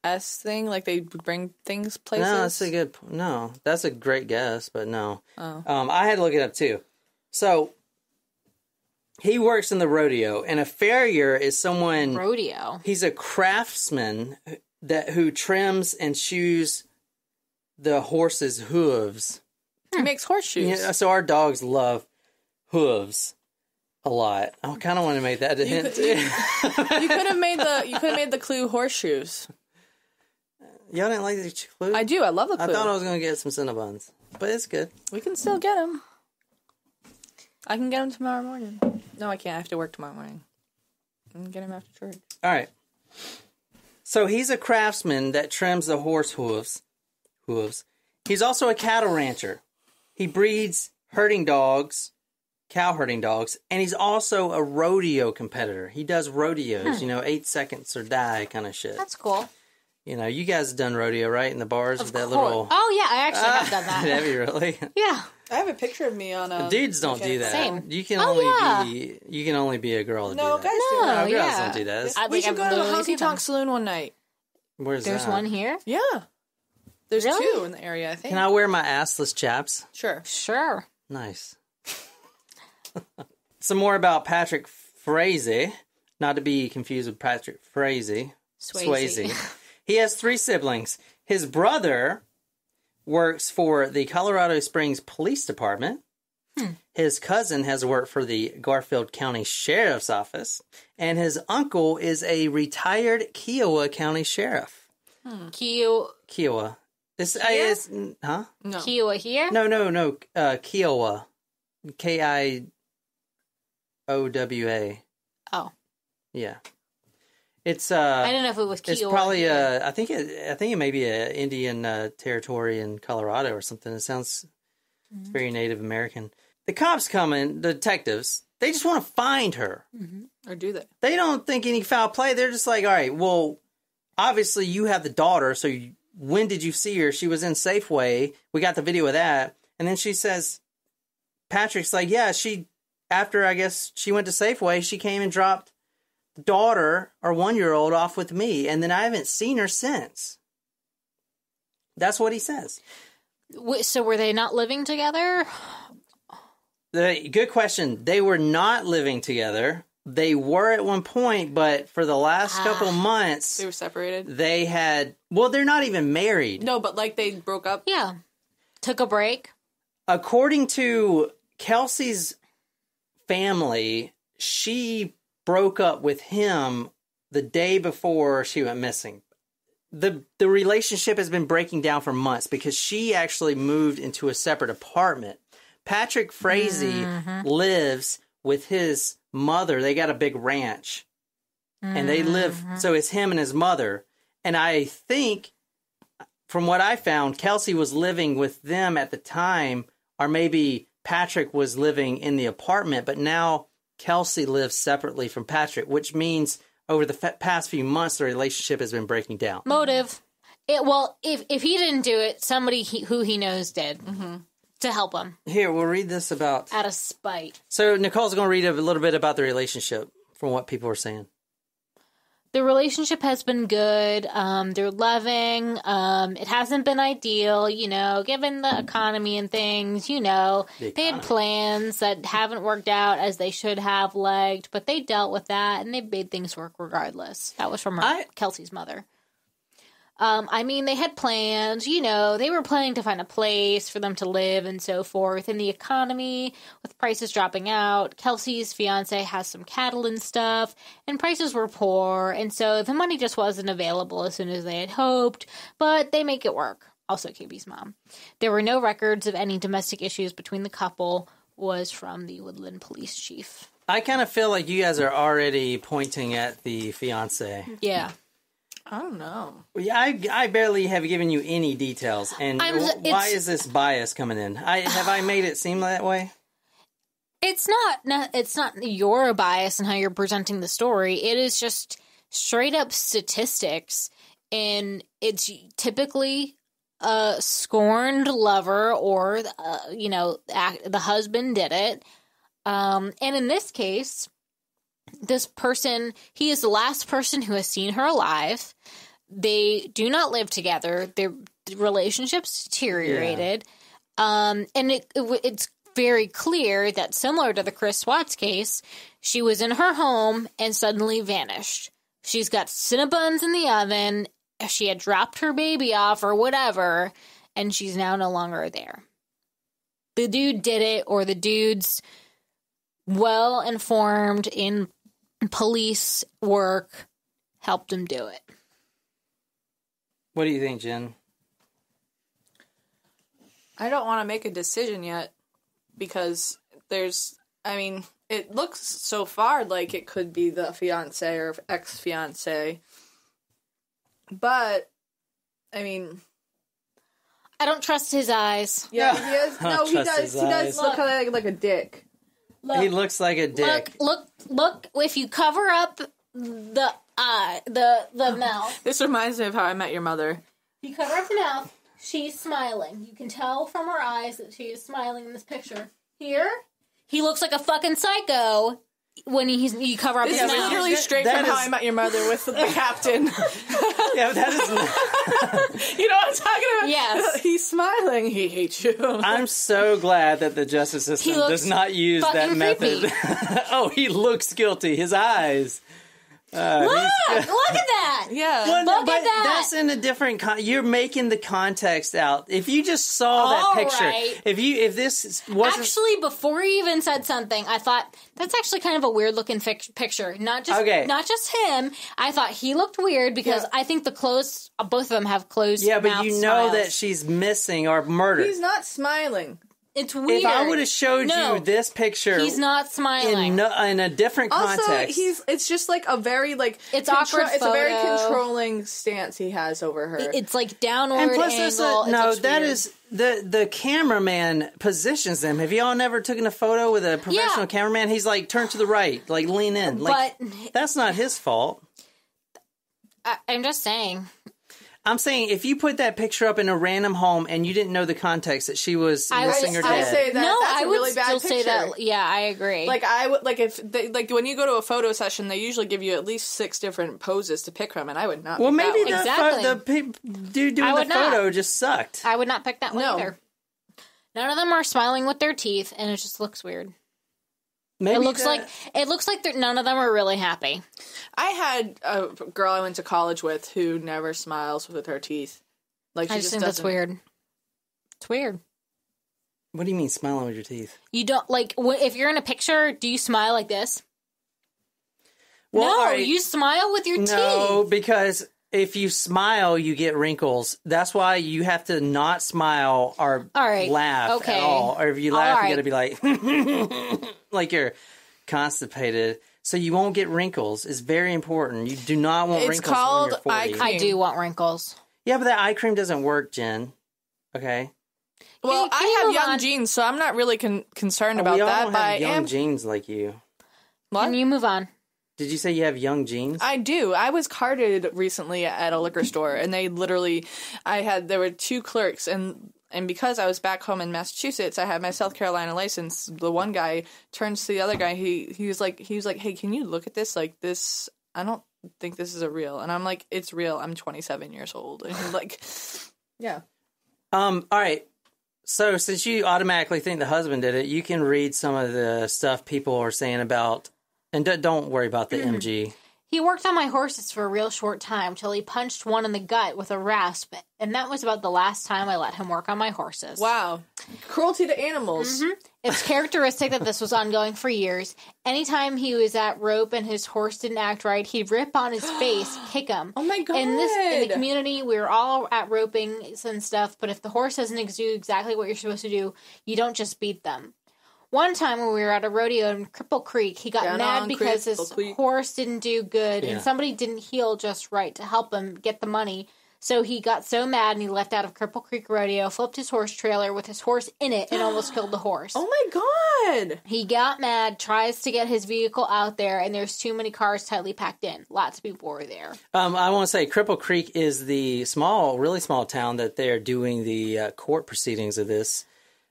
UPS thing? Like they bring things places? No, that's a great guess, but no. Oh. I had to look it up too. So, he works in the rodeo, and a farrier is someone... Rodeo? He's a craftsman who trims and shoes the horse's hooves. He makes horseshoes. Yeah, so our dogs love hooves. A lot. I kind of want to make that a hint. You could have made the clue horseshoes. Y'all didn't like the clue? I do. I love the clue. I thought I was going to get some Cinnabons, but it's good. We can still get them. I can get them tomorrow morning. No, I can't. I have to work tomorrow morning. I can get them after church. All right. So he's a craftsman that trims the horse hooves. He's also a cattle rancher. He breeds cow herding dogs, and he's also a rodeo competitor. He does rodeos, 8 seconds or die kind of shit. That's cool. You guys have done rodeo, right? In the bars with that little... Oh, yeah, I actually have done that. Have you really? Yeah. I have a picture of me on a... Dudes don't do that. Same. You can only be a girl to do that. No, guys do that. No, girls don't do that. We should go to the Honky Tonk Saloon one night. Where's There's that? one here? Yeah. There's Really? 2 in the area, I think. Can I wear my assless chaps? Sure. Sure. Nice. Some more about Patrick Frazee, not to be confused with Patrick Frazee. Swayze. He has 3 siblings. His brother works for the Colorado Springs Police Department. His cousin has worked for the Garfield County Sheriff's Office. And his uncle is a retired Kiowa County Sheriff. Kiowa. Huh? No. Kiowa here? No. Kiowa. Kiowa. Oh. Yeah. It's I don't know if it was Kiowa. It's probably I think it may be an Indian territory in Colorado or something. It sounds very Native American. The cops come in, the detectives, they just want to find her. Or do they? They don't think any foul play. They're just like, all right, well, obviously you have the daughter, so when did you see her? She was in Safeway. We got the video of that. And then she says, Patrick's like, yeah, after I guess she went to Safeway, she came and dropped the daughter, our 1-year-old, off with me. And then I haven't seen her since. That's what he says. So were they not living together? Good question. They were not living together. They were at one point, but for the last couple months... They were separated? They had... Well, they're not even married. No, but like they broke up? Yeah. Took a break? According to Kelsey's family, she broke up with him the day before she went missing. The relationship has been breaking down for months because she actually moved into a separate apartment. Patrick Frazee lives with his mother. They got a big ranch. And they live... So it's him and his mother. And I think, from what I found, Kelsey was living with them at the time, or maybe Patrick was living in the apartment, but now Kelsey lives separately from Patrick, which means over the past few months, the relationship has been breaking down. Motive. If he didn't do it, somebody who he knows did. To help him. Here, we'll read this about... Out of spite. So Nicole's going to read a little bit about the relationship from what people are saying. The relationship has been good. They're loving. It hasn't been ideal, given the economy and things, They had plans that haven't worked out as they should have liked, but they dealt with that and they made things work regardless. That was from Kelsey's mother. They had plans, they were planning to find a place for them to live and so forth. In the economy, with prices dropping out, Kelsey's fiance has some cattle and stuff, and prices were poor, and so the money just wasn't available as soon as they had hoped, but they make it work. Also KB's mom. There were no records of any domestic issues between the couple, was from the Woodland police chief. I kind of feel like you guys are already pointing at the fiance. Yeah. I don't know. Yeah, I barely have given you any details, and why is this bias coming in? Have I made it seem that way? It's not your bias in how you're presenting the story. It is just straight up statistics, and it's typically a scorned lover or the husband did it, and in this case. This person, he is the last person who has seen her alive. They do not live together. Their relationship's deteriorated. Yeah. And it's very clear that, similar to the Chris Watts case, she was in her home and suddenly vanished. She's got Cinnabons in the oven. She had dropped her baby off or whatever, and she's now no longer there. The dude did it, or the dude's well-informed in police work helped him do it. What do you think, Jen? I don't want to make a decision yet because it looks so far like it could be the fiance or ex-fiance. But, I don't trust his eyes. Yeah, he is. No, he does. He does look kind of like a dick. Look, he looks like a dick. Look! If you cover up the eye, the mouth. This reminds me of How I Met Your Mother. You cover up the mouth. She's smiling. You can tell from her eyes that she is smiling in this picture. Here, he looks like a fucking psycho when you cover up his mouth. This is literally straight from How I Met Your Mother with the captain. Yeah, that is. You know what I'm talking about? Yes. He's smiling. He hates you. I'm so glad that the justice system does not use that method. Oh, he looks guilty. His eyes. Look at that. Yeah. Well, Look but at that. that's in a different. You're making the context out. If you just saw that picture, right. if this wasn't Actually, before he even said something, I thought that's actually kind of a weird looking picture. Not just him. I thought he looked weird because I think the clothes, both of them have closed. Yeah, but you know smiles. that she's missing or murdered. He's not smiling. It's weird. If I would have showed you this picture, he's not smiling in a different context. Also, it's just like a very it's awkward. It's a very controlling stance he has over her. It's like downward and plus, angle. that is the cameraman positions them. Have y'all never taken a photo with a professional cameraman? He's like turn to the right, like lean in. Like that's not his fault. I'm just saying. I'm saying if you put that picture up in a random home and you didn't know the context that she was missing or dead. I say that that's I a would really bad still picture. say that. Yeah, I agree. Like I would if when you go to a photo session, they usually give you at least 6 different poses to pick from, and I would not. Well, maybe Exactly. the dude doing the photo just sucked. I would not pick that one either. None of them are smiling with their teeth, and it just looks weird. Maybe it looks like none of them are really happy. I had a girl I went to college with who never smiles with her teeth. Like I she just just think doesn't. that's weird. It's weird. What do you mean smiling with your teeth? You don't like if you're in a picture. Do you smile like this? Well, no, you smile with your teeth. No, because if you smile, you get wrinkles. That's why you have to not smile or laugh at all. Or if you laugh, you got to be like you're constipated. So you won't get wrinkles. It's very important. You do not want wrinkles called when you're 40. eye cream. I do want wrinkles. Yeah, but that eye cream doesn't work, Jen. Okay. Well, I have young genes, so I'm not really concerned about that. Don't have young genes like you. What? Can you move on? Did you say you have young genes? I do. I was carded recently at a liquor store, and they literally, there were 2 clerks, and because I was back home in Massachusetts, I had my South Carolina license. The one guy turns to the other guy. He was like, hey, can you look at this? Like this, I don't think this is a real. And I'm like, it's real. I'm 27 years old. And he's like, yeah. All right. So since you automatically think the husband did it, you can read some of the stuff people are saying about, and don't worry about the MG. He worked on my horses for a real short time till he punched one in the gut with a rasp, and that was about the last time I let him work on my horses. Wow. Cruelty to animals. Mm-hmm. It's characteristic that this was ongoing for years. Anytime he was at rope and his horse didn't act right, he'd rip on his face, kick him. Oh my God. In the community, we were all at roping and stuff, but if the horse doesn't do exactly what you're supposed to do, you don't just beat them. One time when we were at a rodeo in Cripple Creek, he got mad because his horse didn't do good and somebody didn't heel just right to help him get the money. So he got so mad and he left out of Cripple Creek Rodeo, flipped his horse trailer with his horse in it, and almost killed the horse. Oh my God. He got mad, tries to get his vehicle out there, and there's too many cars tightly packed in. Lots of people were there. I want to say Cripple Creek is the really small town that they're doing the court proceedings of this.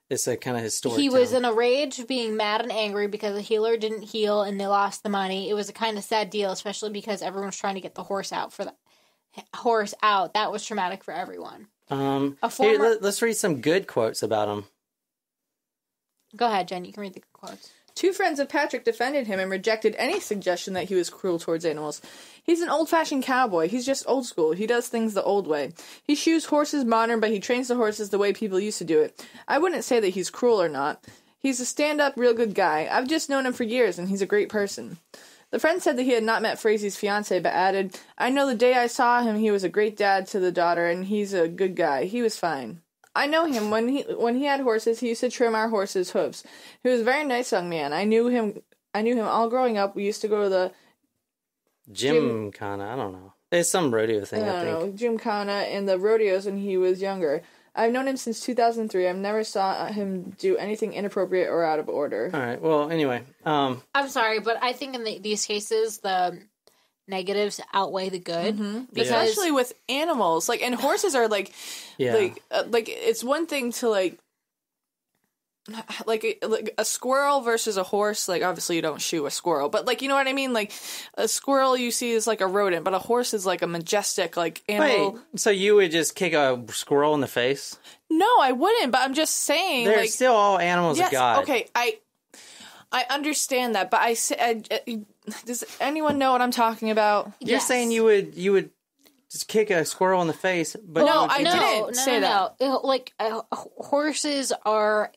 It's a kind of historic He town. was in a rage, being mad and angry because the healer didn't heal and they lost the money. It was a kind of sad deal, especially because everyone's trying to get the horse out. That was traumatic for everyone. Here, let's read some good quotes about him. Go ahead, Jen. You can read the quotes. 2 friends of Patrick defended him and rejected any suggestion that he was cruel towards animals. He's an old-fashioned cowboy. He's just old school. He does things the old way. He shoes horses modern, but he trains the horses the way people used to do it. I wouldn't say that he's cruel or not. He's a stand-up, real good guy. I've just known him for years, and he's a great person. The friend said that he had not met Frazee's fiancée, but added, I know the day I saw him, he was a great dad to the daughter, and he's a good guy. He was fine. I know him. When he had horses, he used to trim our horses' hooves. He was a very nice young man. I knew him all growing up. We used to go to the Gymkhana. I don't know. It's some rodeo thing, I think. Gymkhana and the rodeos when he was younger. I've known him since 2003. I've never saw him do anything inappropriate or out of order. All right. Well, anyway. I'm sorry, but I think in these cases, the negatives outweigh the good. Because especially with animals, like, and horses are like it's one thing to like a squirrel versus a horse. Like, obviously you don't shoot a squirrel, but like, you know what I mean? Like, a squirrel you see is like a rodent, but a horse is like a majestic like animal. Wait, so you would just kick a squirrel in the face? No, I wouldn't, but I'm just saying, they're like, still all animals of God. Okay, I understand that, but does anyone know what I'm talking about? You're saying you would just kick a squirrel in the face, but no, I didn't say that. Like, horses are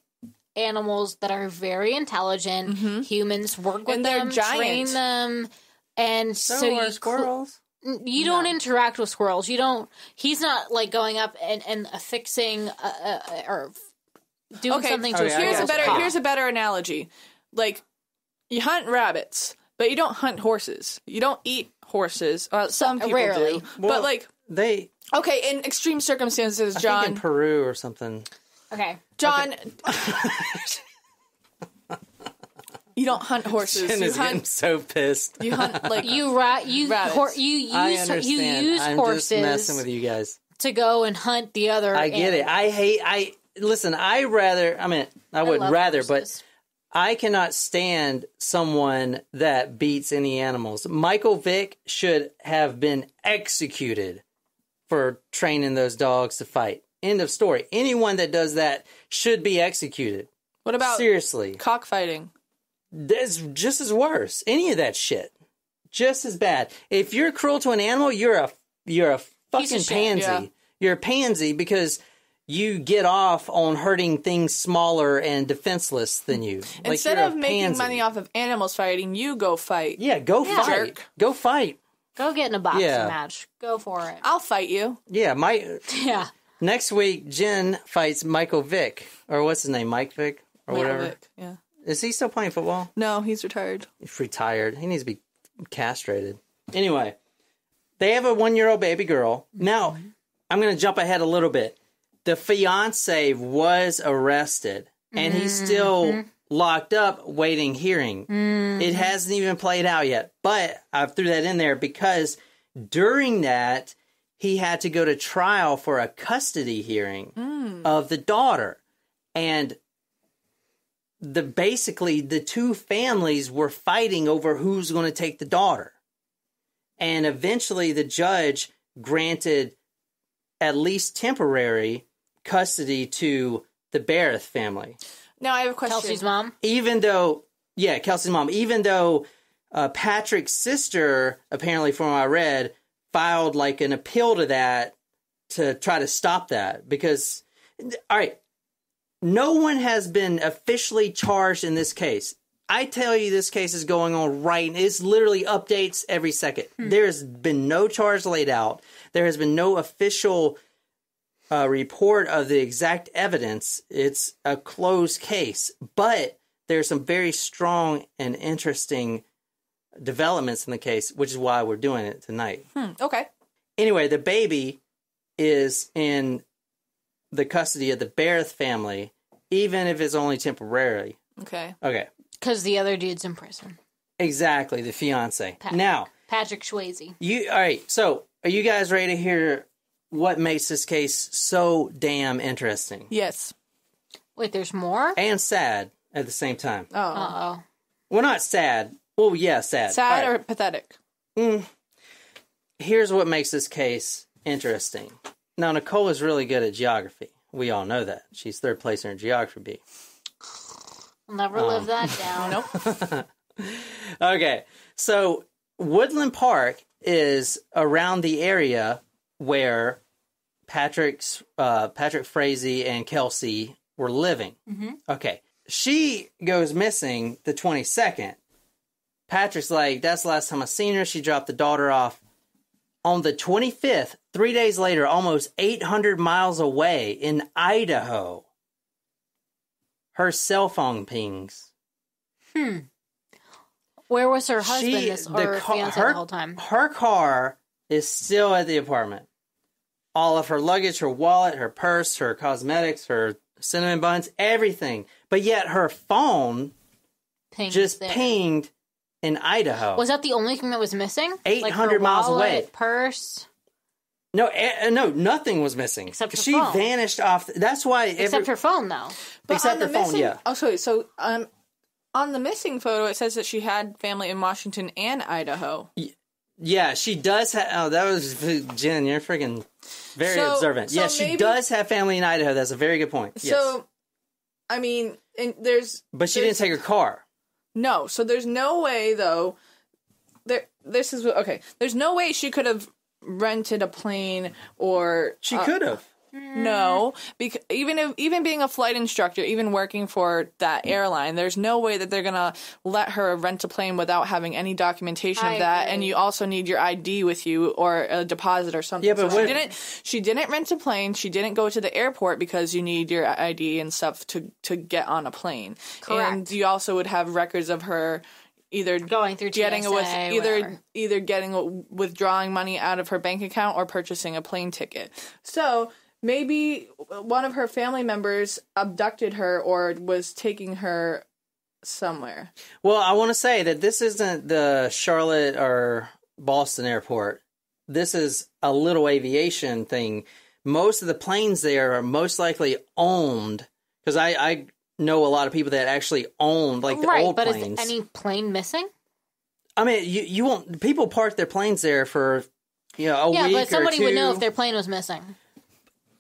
animals that are very intelligent. Humans work with And they're them, giant. train them, and so are squirrels. You don't interact with squirrels. You don't. He's not like going up and affixing or doing something to a squirrel. Here's a better analogy. Like, you hunt rabbits, but you don't hunt horses. You don't eat horses. Some people rarely. do, but like they. Okay, in extreme circumstances, John. I think in Peru or something. Okay, John. You don't hunt horses. Jen is getting so pissed. You hunt like you rabbits. You use I'm horses. Just messing with you guys to go and hunt the other. I get it. Listen. I would rather, but I cannot stand someone that beats any animals. Michael Vick should have been executed for training those dogs to fight. End of story. Anyone that does that should be executed. What about seriously cockfighting? That's just as worse. Any of that shit, just as bad. If you're cruel to an animal, you're a fucking pansy. Yeah. You're a pansy because you get off on hurting things smaller and defenseless than you. Instead of making money off of animals fighting, you go fight. Yeah, go fight. Jerk. Go fight. Go get in a boxing match. Go for it. I'll fight you. Yeah, Yeah. Next week, Jen fights Michael Vick, or what's his name, Mike Vick, or Michael whatever. Vick, yeah. Is he still playing football? No, he's retired. He's retired. He needs to be castrated. Anyway, they have a 1-year-old baby girl. Now, I'm going to jump ahead a little bit. The fiance was arrested, and he's still locked up waiting hearing. It hasn't even played out yet, but I threw that in there because during that, he had to go to trial for a custody hearing of the daughter. And basically the two families were fighting over who's going to take the daughter. And eventually the judge granted at least temporary custody to the Berreth family. Now I have a question. Kelsey's mom? Kelsey's mom. Even though Patrick's sister, apparently from what I read, filed like an appeal to that to try to stop that. Because, all right, no one has been officially charged in this case. I tell you, this case is going on right. It's literally updates every second. There's been no charge laid out. There has been no official report of the exact evidence. It's a closed case. But there's some very strong and interesting developments in the case, which is why we're doing it tonight. Okay. Anyway, the baby is in the custody of the Berreth family, even if it's only temporarily. Okay. Because the other dude's in prison. Exactly, the fiance. Now, Patrick Swayze. All right, so are you guys ready to hear what makes this case so damn interesting? Yes. Wait, there's more? And sad at the same time. Oh. Uh-oh. Well, not sad. Well, yeah, sad. Sad All or right. pathetic? Here's what makes this case interesting. Now, Nicole is really good at geography. We all know that. She's third place in her geography bee. I'll never live that down. Nope. Okay, so Woodland Park is around the area where Patrick Frazee and Kelsey were living. Okay, she goes missing the 22nd. Patrick's like, that's the last time I seen her. She dropped the daughter off. On the 25th, 3 days later, almost 800 miles away in Idaho, her cell phone pings. Where was her husband or fiance the whole time? Her car is still at the apartment. All of her luggage, her wallet, her purse, her cosmetics, her cinnamon buns, everything. But yet her phone Pinged just there. pinged in Idaho. Was that the only thing that was missing? 800 miles away. Purse. No, nothing was missing. Except her she phone. vanished off. That's why. Except her phone, though. But except her phone, yeah. Oh, sorry. So, on the missing photo, it says that she had family in Washington and Idaho. Yeah, she does have. Oh, that was Jen. You're freaking very observant. Yeah, she does have family in Idaho. That's a very good point. Yes. So, I mean, but she didn't take her car. No, so there's no way though. This is okay. There's no way she could have rented a plane, or she could have. No, because even being a flight instructor, even working for that airline, there's no way that they're gonna let her rent a plane without having any documentation of that. And you also need your ID with you or a deposit or something. Yeah, but so she didn't rent a plane. She didn't go to the airport because you need your ID and stuff to get on a plane. Correct. And you also would have records of her either going through TSA, either getting withdrawing money out of her bank account or purchasing a plane ticket. So maybe one of her family members abducted her or was taking her somewhere. Well, I want to say that this isn't the Charlotte or Boston airport. This is a little aviation thing. Most of the planes there are most likely owned, because I know a lot of people that actually owned like the old planes. Right, but is any plane missing? I mean, you won't. People park their planes there for a week or two. Yeah, but somebody would know if their plane was missing.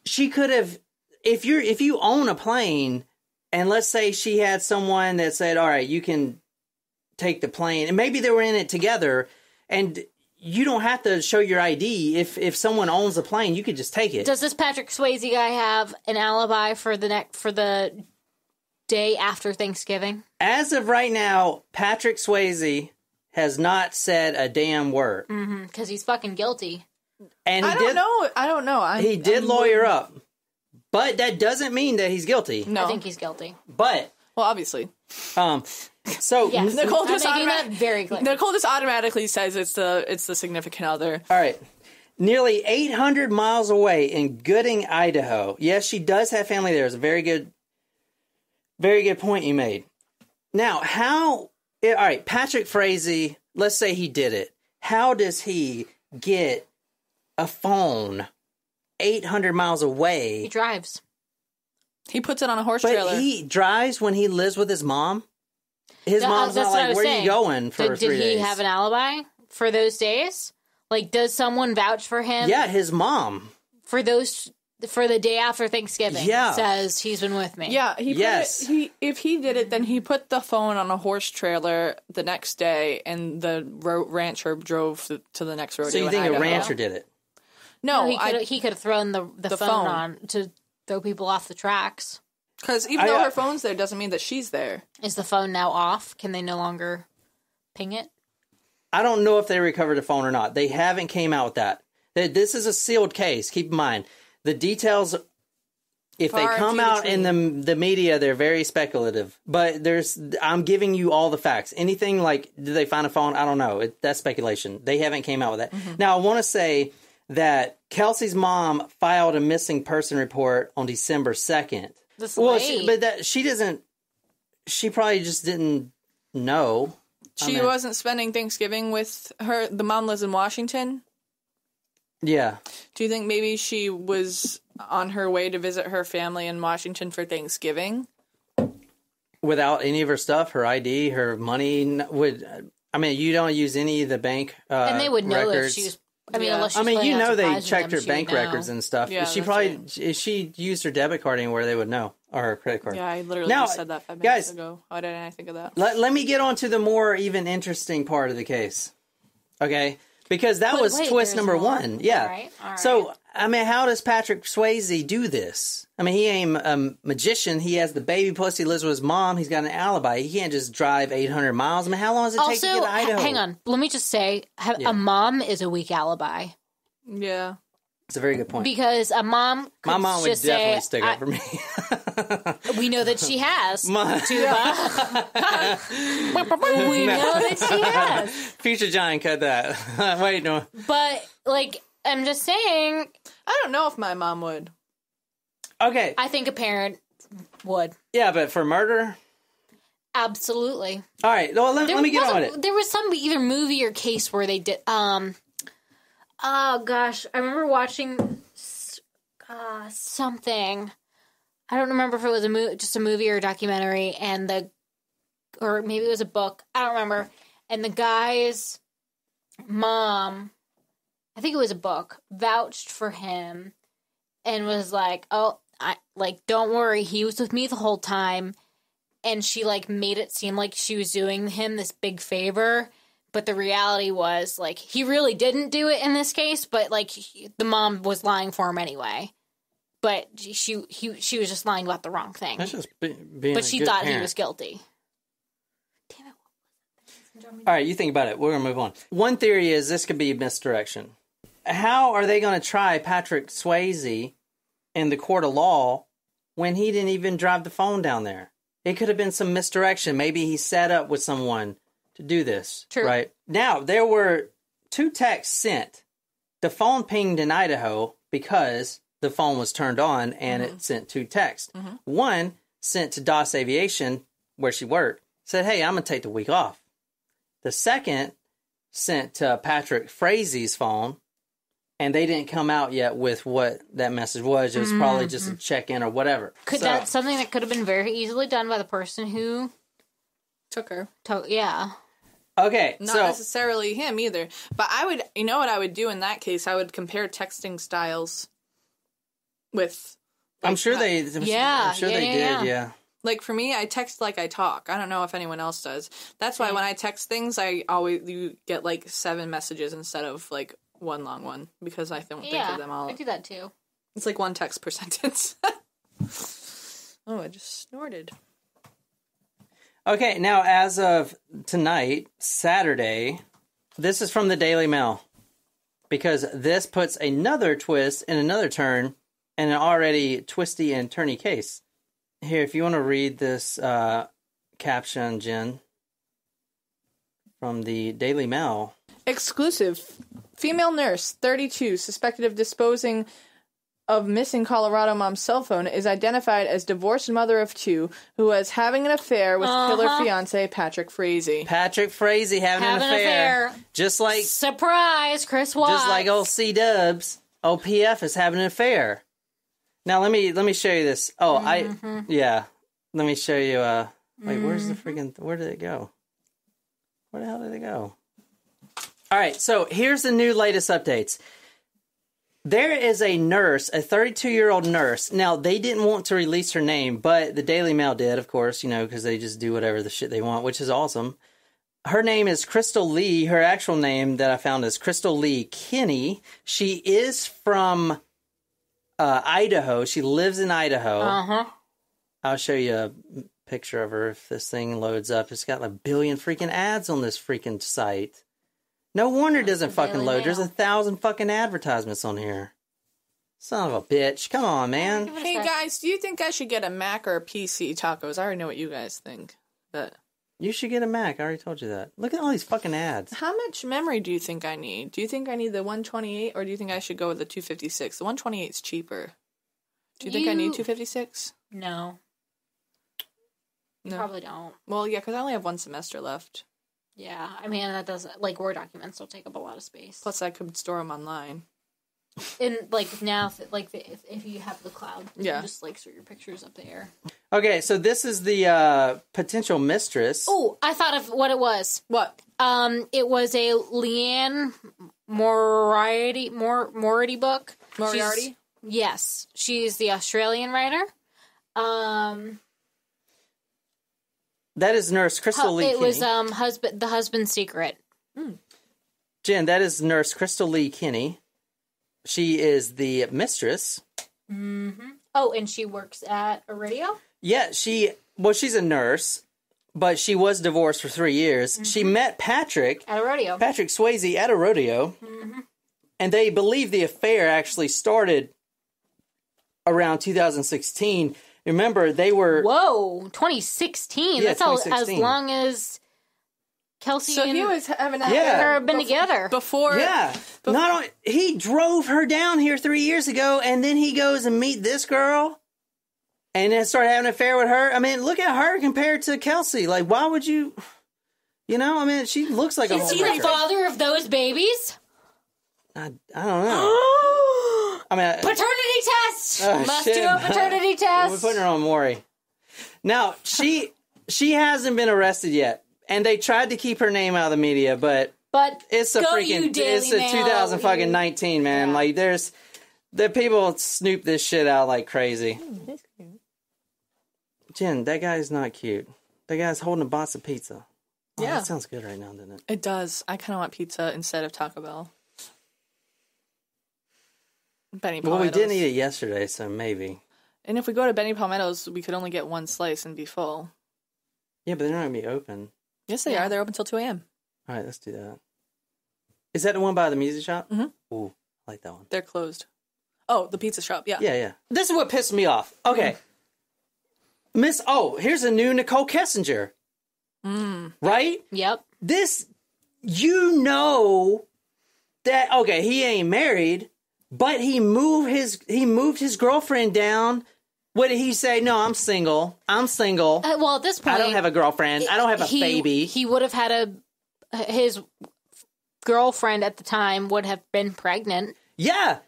She could have, if you own a plane, and let's say she had someone that said, all right, you can take the plane, and maybe they were in it together, and you don't have to show your ID. If someone owns a plane, you could just take it. Does this Patrick Swayze guy have an alibi for the day after Thanksgiving? As of right now, Patrick Swayze has not said a damn word. Because he's fucking guilty. And I don't know. He did lawyer up. But that doesn't mean that he's guilty. No. I think he's guilty. But, well, obviously. So yes, Nicole just making that very clear. Nicole just automatically says it's the significant other. All right. Nearly 800 miles away in Gooding, Idaho. Yes, she does have family there. It's a very good point you made. Now, all right, Patrick Frazee, let's say he did it. How does he get a phone 800 miles away? He drives. He puts it on a horse trailer. But he drives when he lives with his mom? His mom's not like, where are you going for 3 days? Did he have an alibi for those days? Like, does someone vouch for him? Yeah, his mom. For the day after Thanksgiving. Yeah. Says he's been with me. Yeah. If he did it, then he put the phone on a horse trailer the next day, and the rancher drove to the next rodeo. So you think a rancher did it? No, he could have thrown the phone on to throw people off the tracks. Because even though her phone's there, doesn't mean that she's there. Is the phone now off? Can they no longer ping it? I don't know if they recovered the phone or not. They haven't came out with that. This is a sealed case. Keep in mind, the details, if they come out in the media, they're very speculative. But I'm giving you all the facts. Anything like, did they find a phone? I don't know. That's speculation. They haven't came out with that. Mm-hmm. Now, I want to say that Kelsey's mom filed a missing person report on December 2nd. That's late. She probably just didn't know. She wasn't spending Thanksgiving with her. The mom lives in Washington. Yeah. Do you think maybe she was on her way to visit her family in Washington for Thanksgiving? Without any of her stuff, her ID, her money you don't use any of the bank and they would know records. If she was. Unless she's they checked her bank records and stuff. Yeah, if she used her debit card anywhere, they would know, or her credit card. Yeah, I literally just said that 5 minutes ago. Why didn't I think of that? Let me get on to the more even interesting part of the case. Okay? Because that was twist number one. Yeah. All right. So, how does Patrick Swayze do this? He ain't a magician. He has the baby plus he lives with his mom. He's got an alibi. He can't just drive 800 miles. How long does it take to get to Idaho? Hang on. Let me just say, a mom is a weak alibi. Yeah. It's a very good point. Because a mom could my mom would definitely stick up for me. We know that she has. We know that she has. Future Giant, cut that. Wait, no. But, I'm just saying. I don't know if my mom would. Okay. I think a parent would. Yeah, but for murder? Absolutely. All right, well, let me get on it. There was some either movie or case where they did. Oh gosh, I remember watching something. I don't remember if it was just a movie or a documentary, or maybe it was a book. I don't remember. And the guy's mom, I think it was a book, vouched for him and was like, "Oh, don't worry, he was with me the whole time." And she, made it seem like she was doing him this big favor. But the reality was, he really didn't do it in this case. But, the mom was lying for him anyway. But she was just lying about the wrong thing. That's just being But she thought he was guilty. Damn it. All right, you think about it. We're going to move on. One theory is this could be misdirection. How are they going to try Patrick Swayze in the court of law when he didn't even drive the phone down there? It could have been some misdirection. Maybe he set up with someone to do this. True. Right? Now, there were 2 texts sent. The phone pinged in Idaho because the phone was turned on and it sent 2 texts. Mm-hmm. One sent to DOS Aviation, where she worked, said, "Hey, I'm going to take the week off." The second sent to Patrick Frazee's phone, and they didn't come out yet with what that message was. It was probably just a check-in or whatever. That's something that could have been very easily done by the person who took her. Yeah. Okay, Not necessarily him either. But I would, you know what I would do in that case? I would compare texting styles with... I'm sure they did, yeah. Like, for me, I text like I talk. I don't know if anyone else does. That's why when I text things, you get, 7 messages instead of, one long one, because I don't think of them all. I do that too. It's 1 text per sentence. Oh, I just snorted. Okay, now as of tonight, Saturday, this is from the Daily Mail, because this puts another twist and another turn in an already twisty and turny case. Here, if you want to read this caption, Jen, from the Daily Mail. Exclusive. Female nurse, 32, suspected of disposing of missing Colorado mom's cell phone, is identified as divorced mother of 2 who was having an affair with killer fiance Patrick Frazee. Patrick Frazee having an affair. Just like... Surprise, Chris Watts. Just like old C-Dubs, old PF is having an affair. Now, let me show you this. Oh, let me show you, wait, where's the freaking... Where did it go? Where the hell did it go? All right, so here's the new latest updates. There is a nurse, a 32-year-old nurse. Now, they didn't want to release her name, but the Daily Mail did, of course, because they just do whatever the shit they want, which is awesome. Her name is Crystal Lee. Her actual name that I found is Crystal Lee Kinney. She is from Idaho. She lives in Idaho. Uh-huh. I'll show you a picture of her if this thing loads up. It's got 1 billion freaking ads on this freaking site. No wonder it doesn't fucking load. There's 1,000 fucking advertisements on here. Son of a bitch. Come on, man. Hey, guys, do you think I should get a Mac or a PC tacos? I already know what you guys think. But you should get a Mac. I already told you that. Look at all these fucking ads. How much memory do you think I need? Do you think I need the 128, or do you think I should go with the 256? The 128 is cheaper. Do you think I need 256? No. You probably don't. Well, yeah, because I only have 1 semester left. Yeah, I mean, that doesn't, Word documents don't take up a lot of space. Plus, I could store them online. And, now, if you have the cloud, you can just, store your pictures up there. Okay, so this is the potential mistress. Oh, I thought of what it was. What? It was a Leanne Moriarty book. Moriarty? Yes. She's the Australian writer. That is Nurse Crystal Lee Kinney. It was The Husband's Secret. Jen, that is Nurse Crystal Lee Kinney. She is the mistress. Mm-hmm. Oh, and she works at a radio? Yeah, she's a nurse, but she was divorced for 3 years. Mm-hmm. She met Patrick. At a rodeo. Patrick Swayze at a rodeo. Mm-hmm. And they believe the affair actually started around 2016. Remember, they were... Whoa, 2016? Yeah, that's 2016. As long as Kelsey so and he was having her have been together. Before... Yeah. Not only, he drove her down here 3 years ago, and then he goes and meet this girl. and then started having an affair with her. I mean, look at her compared to Kelsey. Like, why would you? You know, I mean, she looks like a Is he the father of those babies? I don't know. I mean, paternity test. Must shit. do a paternity test. We're putting her on Maury. Now she hasn't been arrested yet, and they tried to keep her name out of the media, but it's a freaking it's a 2019, man. Yeah. Like the people snoop this shit out like crazy. That's cute. Jen, that guy's not cute. That guy's holding a box of pizza. Oh, yeah, that sounds good right now, doesn't it? It does. I kind of want pizza instead of Taco Bell. Benny Palmetto's. Well, we didn't eat it yesterday, so maybe. And if we go to Benny Palmetto's, we could only get one slice and be full. Yeah, but they're not going to be open. Yes, they are. They're open till 2 a.m. All right, let's do that. Is that the one by the music shop? Mm-hmm. Ooh, I like that one. They're closed. Oh, the pizza shop, yeah. Yeah. This is what pissed me off. Okay. Here's a new Nicole Kessinger. Right? Yep. This, you know that, okay, he ain't married, but he moved his girlfriend down. What did he say? No, I'm single. Well, at this point, I don't have a girlfriend. I don't have a baby. He would have had his girlfriend at the time would have been pregnant. Yeah.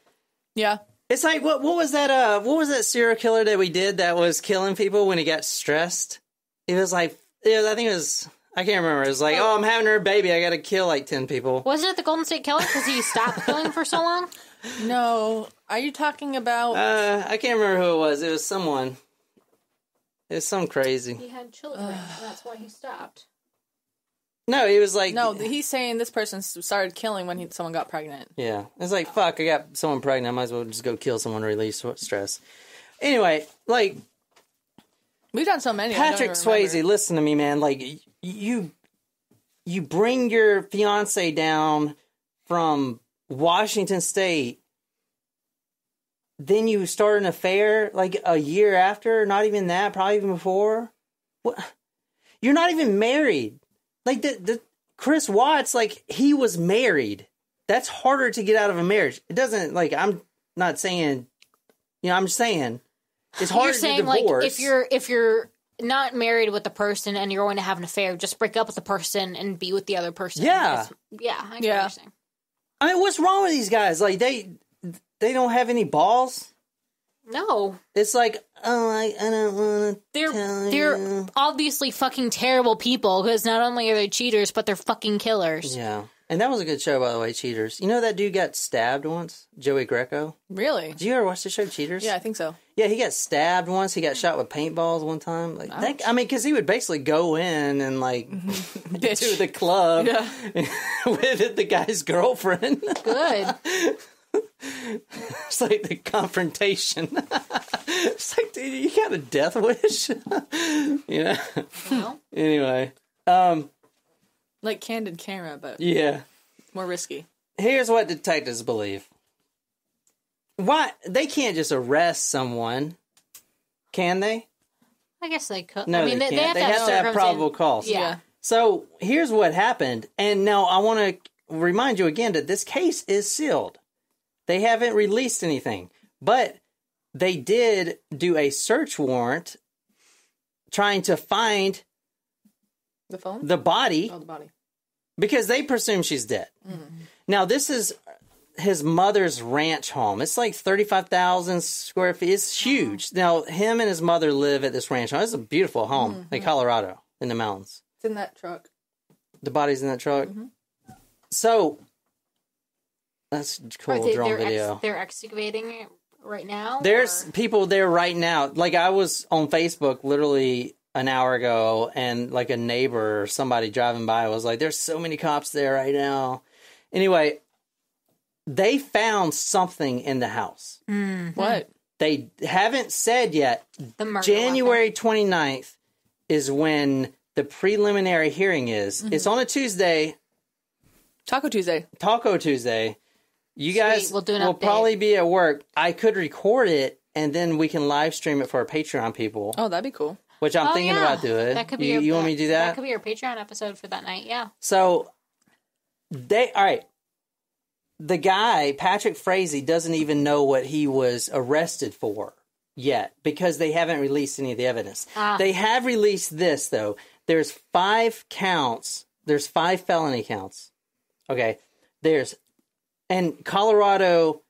Yeah. It's like, what was that serial killer that we did that was killing people when he got stressed? It was like, I think it was, I can't remember. It was like, I'm having her baby. I got to kill like 10 people. Wasn't it the Golden State Killer because he stopped killing for so long? No. Are you talking about... I can't remember who it was. It was someone. It was some crazy. He had children. And that's why he stopped. No, he was like... No, he's saying this person started killing when someone got pregnant. Yeah. It's like, fuck, I got someone pregnant. I might as well just go kill someone to release stress. Anyway, like... We've done so many. Patrick Swayze, listen to me, man. Like, you bring your fiance down from Washington State, then you start an affair like a year after, not even that, probably even before. What? You're not even married. Like the Chris Watts, like he was married. That's harder to get out of a marriage. It doesn't like I'm not saying, I'm just saying it's harder to divorce. Like if you're not married with the person and you're going to have an affair, just break up with the person and be with the other person. Yeah. I get what you're saying. I mean, what's wrong with these guys? Like they don't have any balls. No. It's like, I don't want to They're obviously fucking terrible people because not only are they cheaters, but they're fucking killers. Yeah. And that was a good show, by the way, Cheaters. You know that dude got stabbed once? Joey Greco? Really? Did you ever watch the show Cheaters? Yeah, I think so. Yeah, he got stabbed once. He got shot with paintballs one time. Like because he would basically go in and, like, to the club with the guy's girlfriend. Good. It's like the confrontation. It's like, dude, you got a death wish? Well. Anyway. Like Candid Camera, but more risky. Here's what detectives believe. Why? They can't just arrest someone, can they? I guess they could. No, I mean, they can't. They have to have probable cause. Yeah. So here's what happened. And now I want to remind you again that this case is sealed. They haven't released anything. But they did do a search warrant trying to find the phone? The body. Oh, the body. Because they presume she's dead. Mm-hmm. Now, this is his mother's ranch home. It's like 35,000 square feet. It's huge. Now, him and his mother live at this ranch home. It's a beautiful home in Colorado, in the mountains. It's in that truck. The body's in that truck? Mm-hmm. So, that's cool. Drone video. They're excavating it right now? There's people there right now. Like, I was on Facebook literally an hour ago, and like a neighbor or somebody driving by was like, there's so many cops there right now. Anyway, they found something in the house. Mm-hmm. What? They haven't said yet. The murder January 29th is when the preliminary hearing is. Mm-hmm. It's on a Tuesday. Taco Tuesday. You guys will probably be at work. I could record it, and then we can live stream it for our Patreon people. Oh, that'd be cool. Which I'm thinking about doing. That could be you want me to do that? That could be our Patreon episode for that night, yeah. So, all right. The guy, Patrick Frazee, doesn't even know what he was arrested for. yet because they haven't released any of the evidence. They have released this, though. There's 5 counts. There's 5 felony counts. Okay. And Colorado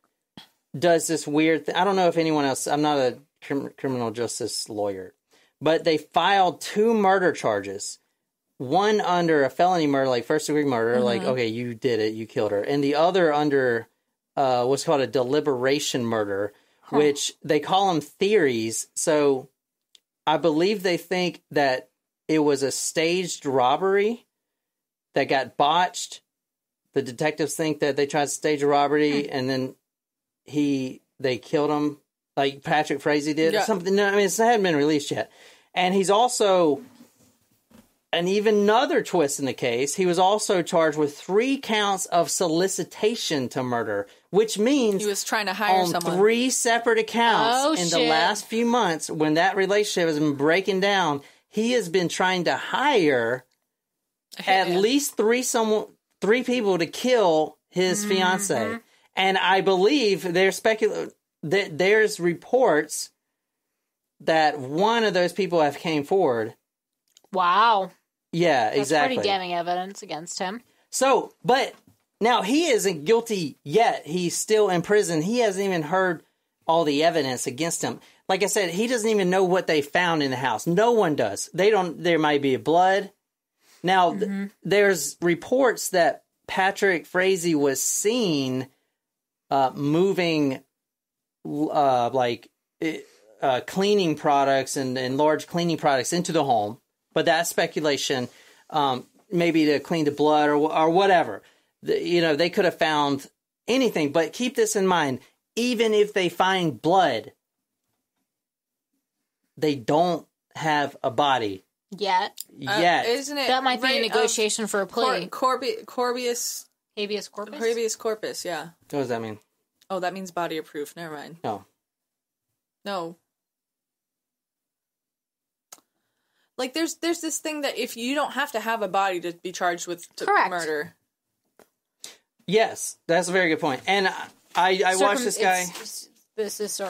does this weird thing. I don't know if anyone else, I'm not a criminal justice lawyer, but they filed 2 murder charges. One under a felony murder, like first-degree murder, like, okay, you did it, you killed her. And the other under what's called a deliberation murder, which they call them theories. So I believe they think that it was a staged robbery that got botched. The detectives think that they tried to stage a robbery, and then they killed him, like Patrick Frazee did, or something. No, I mean, it hadn't been released yet. And he's also... And even another twist in the case, he was also charged with 3 counts of solicitation to murder, which means he was trying to hire someone. 3 separate accounts the last few months, when that relationship has been breaking down, he has been trying to hire at least 3 people to kill his fiance. And I believe there's reports that one of those people have came forward. Wow. Yeah, That's exactly. pretty damning evidence against him. So, but now he isn't guilty yet. He's still in prison. He hasn't even heard all the evidence against him. Like I said, he doesn't even know what they found in the house. No one does. There might be blood. Now, there's reports that Patrick Frazee was seen moving cleaning products and large cleaning products into the home. But that's speculation, maybe to clean the blood or whatever. They could have found anything. But keep this in mind. Even if they find blood, they don't have a body. Yet. Isn't it? That might be a negotiation for a plea. Habeas corpus? Habeas corpus, yeah. What does that mean? Oh, that means body of proof. Never mind. No. Like, there's this thing that if you don't have to have a body to be charged with murder. Yes, that's a very good point. And I watched this guy. This is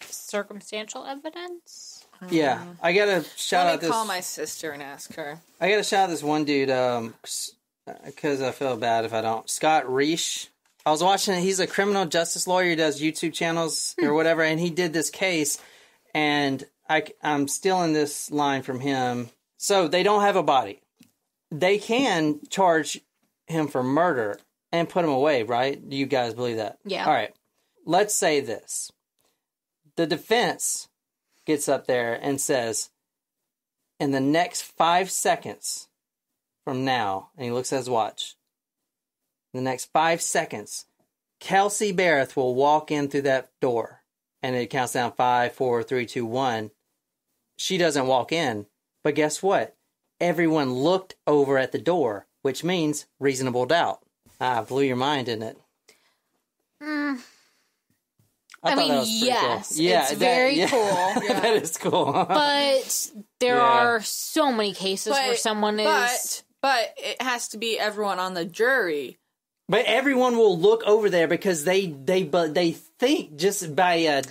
circumstantial evidence? Yeah, I gotta shout out this. Let me call my sister and ask her. I gotta shout out this one dude, because I feel bad if I don't. Scott Reish. I was watching it. He's a criminal justice lawyer. He does YouTube channels or whatever, and he did this case, and I'm stealing this line from him. So they don't have a body. They can charge him for murder and put him away, right? Do you guys believe that? Yeah. All right. Let's say this. The defense gets up there and says, in the next 5 seconds from now, and he looks at his watch, in the next 5 seconds, Kelsey Berreth will walk in through that door. And it counts down 5, 4, 3, 2, 1. She doesn't walk in. But guess what? Everyone looked over at the door, which means reasonable doubt. Blew your mind, didn't it? I mean, yes. Cool. Yeah, it's very cool. Yeah. That is cool. But there are so many cases where someone is... But it has to be everyone on the jury. But everyone will look over there because they think just by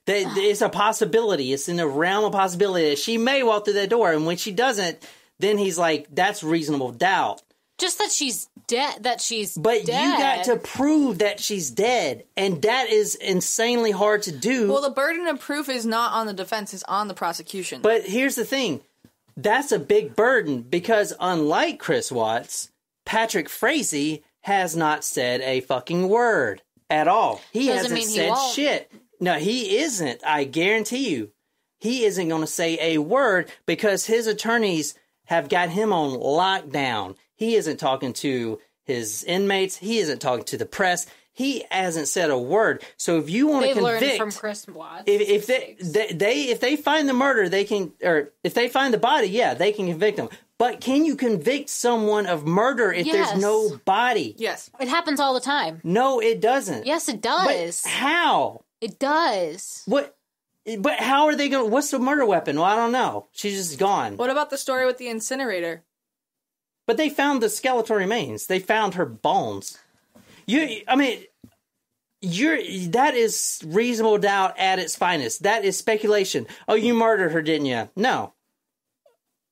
it's a possibility. It's in the realm of possibility that she may walk through that door, and when she doesn't, then he's like, that's reasonable doubt. Just that she's dead. But you got to prove that she's dead, and that is insanely hard to do. Well, the burden of proof is not on the defense; it's on the prosecution. But here's the thing: that's a big burden because, unlike Chris Watts, Patrick Frazee has not said a fucking word at all. He hasn't said shit. No, he isn't. I guarantee you. He isn't going to say a word because his attorneys have got him on lockdown. He isn't talking to his inmates. He isn't talking to the press. He hasn't said a word. So if you want to convict... They've learned from Chris Watts. If they find the murder, they can... Or if they find the body, yeah, they can convict him. But can you convict someone of murder if there's no body? Yes. It happens all the time. No, it doesn't. Yes, it does. But how? It does. What? But how are they going to... What's the murder weapon? Well, I don't know. She's just gone. What about the story with the incinerator? But they found the skeletal remains. They found her bones. You that is reasonable doubt at its finest. That is speculation. Oh, you murdered her, didn't you? No.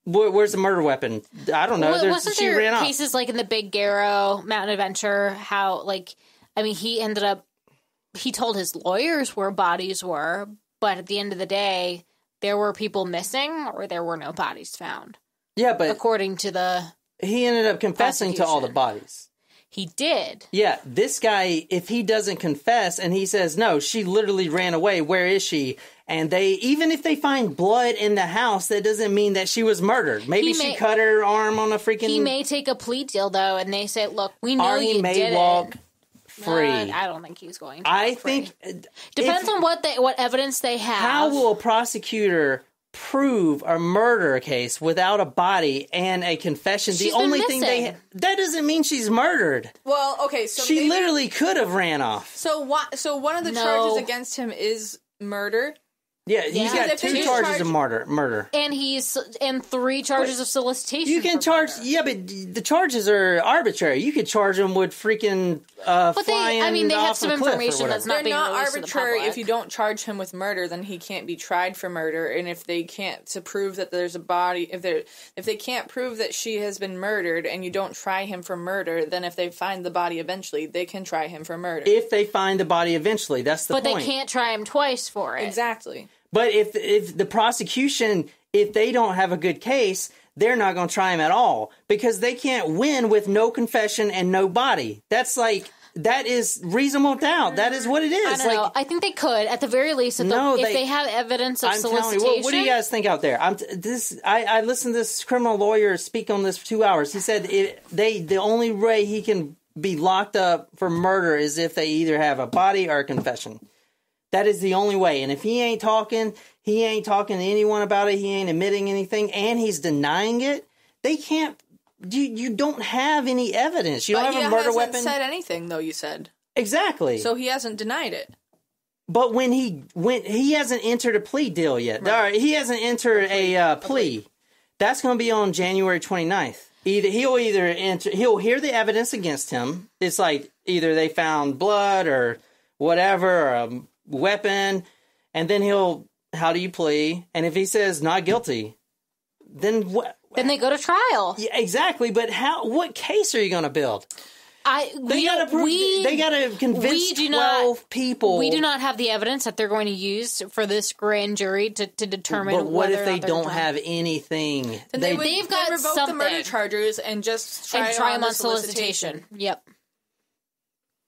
Where's the murder weapon? I don't know. Wasn't she there ran off. cases like in the Big Garrow Mountain Adventure, how, like, I mean, he told his lawyers where bodies were, but at the end of the day, there were people missing or there were no bodies found. Yeah, but according to he ended up confessing to all the bodies. He did. Yeah, this guy, if he doesn't confess and he says, no, she literally ran away, where is she? And even if they find blood in the house, that doesn't mean that she was murdered. Maybe she cut her arm on a freaking... He may take a plea deal, though, and they say, look, we know you did it. He may walk free. I don't think he's going to I think... Depends on what evidence they have. How will a prosecutor prove a murder case without a body and a confession? She's the only been thing that doesn't mean she's murdered. Well, okay, so she literally could have ran off. So one of the charges against him is murder. Yeah, he's got 2 charges of murder. And he's in 3 charges of solicitation. You can charge, but the charges are arbitrary. You could charge them with freaking flying they have off some a cliff information that's not being not released arbitrary. to the public. If you don't charge him with murder, then he can't be tried for murder. And if they can't to prove that there's a body, if they can't prove that she has been murdered, and you don't try him for murder, then if they find the body eventually, they can try him for murder. If they find the body eventually, that's the point. But they can't try him twice for it. Exactly. But if the prosecution, if they don't have a good case, they're not going to try him at all because they can't win with no confession and no body. That is reasonable doubt. That is what it is. I don't know. I think they could, at the very least, if they have evidence of solicitation. Telling you, what do you guys think out there? I listened to this criminal lawyer speak on this for 2 hours. He said the only way he can be locked up for murder is if they either have a body or a confession. That is the only way. And if he ain't talking to anyone about it, he ain't admitting anything, and he's denying it, they can't... You don't have any evidence. You don't have a murder weapon. He hasn't said anything, though, you said. Exactly. So he hasn't denied it. But he hasn't entered a plea deal yet. Right. All right, he hasn't entered a plea. That's going to be on January 29th. He'll hear the evidence against him. It's like either they found blood or whatever, or a weapon, and then how do you plea? And if he says not guilty, then what? Then they go to trial. Yeah, exactly. But what case are you going to build? They got to convince 12 people. We do not have the evidence that they're going to use for this grand jury to determine. But what if they don't have anything? They've got revoke something. The murder charges and just try them on solicitation. Yep.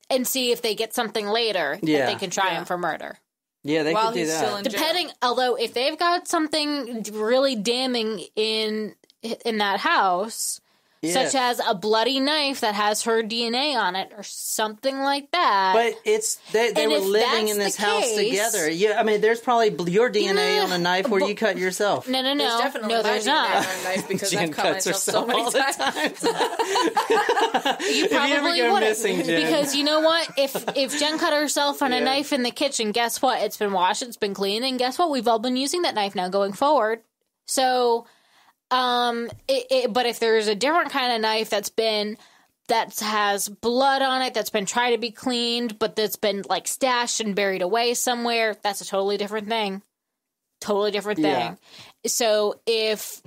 And see if they get something later that they can try him for murder. Yeah, they could do that. Although if they've got something really damning in that house, such as a bloody knife that has her DNA on it or something like that. But they were living in this house together. Yeah, I mean, there's probably your DNA on a knife where you cut yourself. No. There's definitely there's not. On a knife because I've cut myself so many times. You probably wouldn't. Because you know what? If Jen cut herself on a knife in the kitchen, guess what? It's been washed, it's been cleaned, and guess what? We've all been using that knife now going forward. So... but if there's a different kind of knife that has blood on it, that's been tried to be cleaned, but that's been like stashed and buried away somewhere, that's a totally different thing. Yeah. So if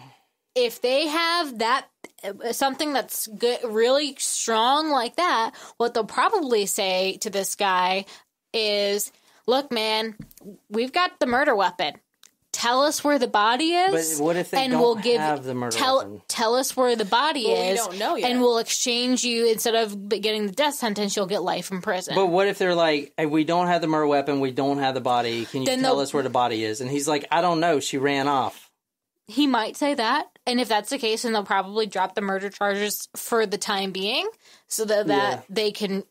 they have that something that's good, really strong like that, what they'll probably say to this guy is, "Look, man, we've got the murder weapon. Tell us where the body is." But what if they don't have the murder weapon? Tell us where the body is. We don't know yet. And we'll exchange you, instead of getting the death sentence, you'll get life in prison. But what if they're like, "Hey, we don't have the murder weapon, we don't have the body. Can you tell us where the body is?" And he's like, "I don't know. She ran off." He might say that. And if that's the case, then they'll probably drop the murder charges for the time being so that they can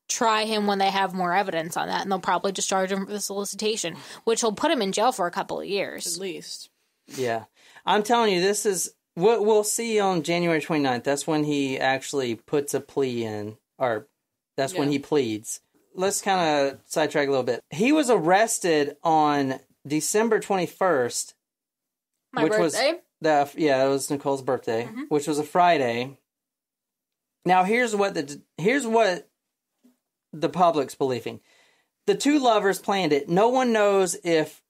try him when they have more evidence on that, and they'll probably just charge him for the solicitation, which will put him in jail for a couple of years. At least. Yeah. I'm telling you, this is what we'll see on January 29th. That's when he actually puts a plea in, or that's when he pleads. Let's kind of sidetrack a little bit. He was arrested on December 21st. My birthday? It was Nicole's birthday, which was a Friday. Now, here's what the public's believing. the two lovers planned it. No one knows if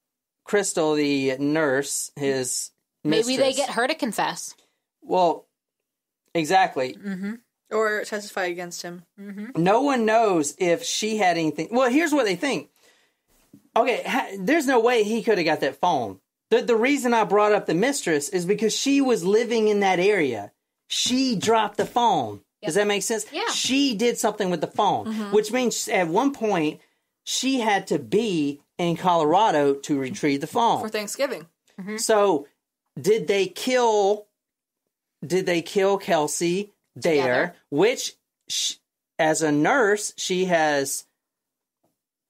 Crystal, the nurse, his mistress... Maybe they get her to confess. Well, exactly. Mm-hmm. Or testify against him. Mm-hmm. No one knows if she had anything... Well, here's what they think. Okay, there's no way he could have got that phone. The reason I brought up the mistress is because she was living in that area. She dropped the phone. Yep. Does that make sense? Yeah. She did something with the phone, which means at one point she had to be in Colorado to retrieve the phone. For Thanksgiving. Mm-hmm. So, did they kill Kelsey there? Together. Which, as a nurse, she has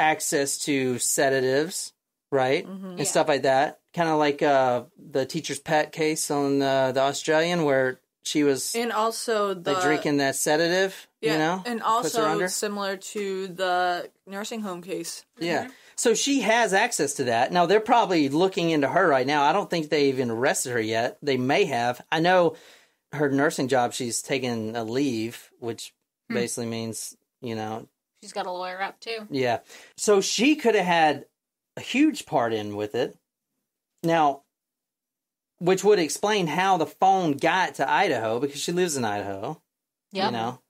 access to sedatives, right? And stuff like that. Kind of like the teacher's pet case on the Australian, where she was and also drinking that sedative, you know? And also similar to the nursing home case. Yeah. So she has access to that. Now, they're probably looking into her right now. I don't think they even arrested her yet. They may have. I know her nursing job, she's taking a leave, which basically means, you know... She's got a lawyer up, too. Yeah. So she could have had a huge part in with it. Now, which would explain how the phone got to Idaho, because she lives in Idaho. Yeah. You know?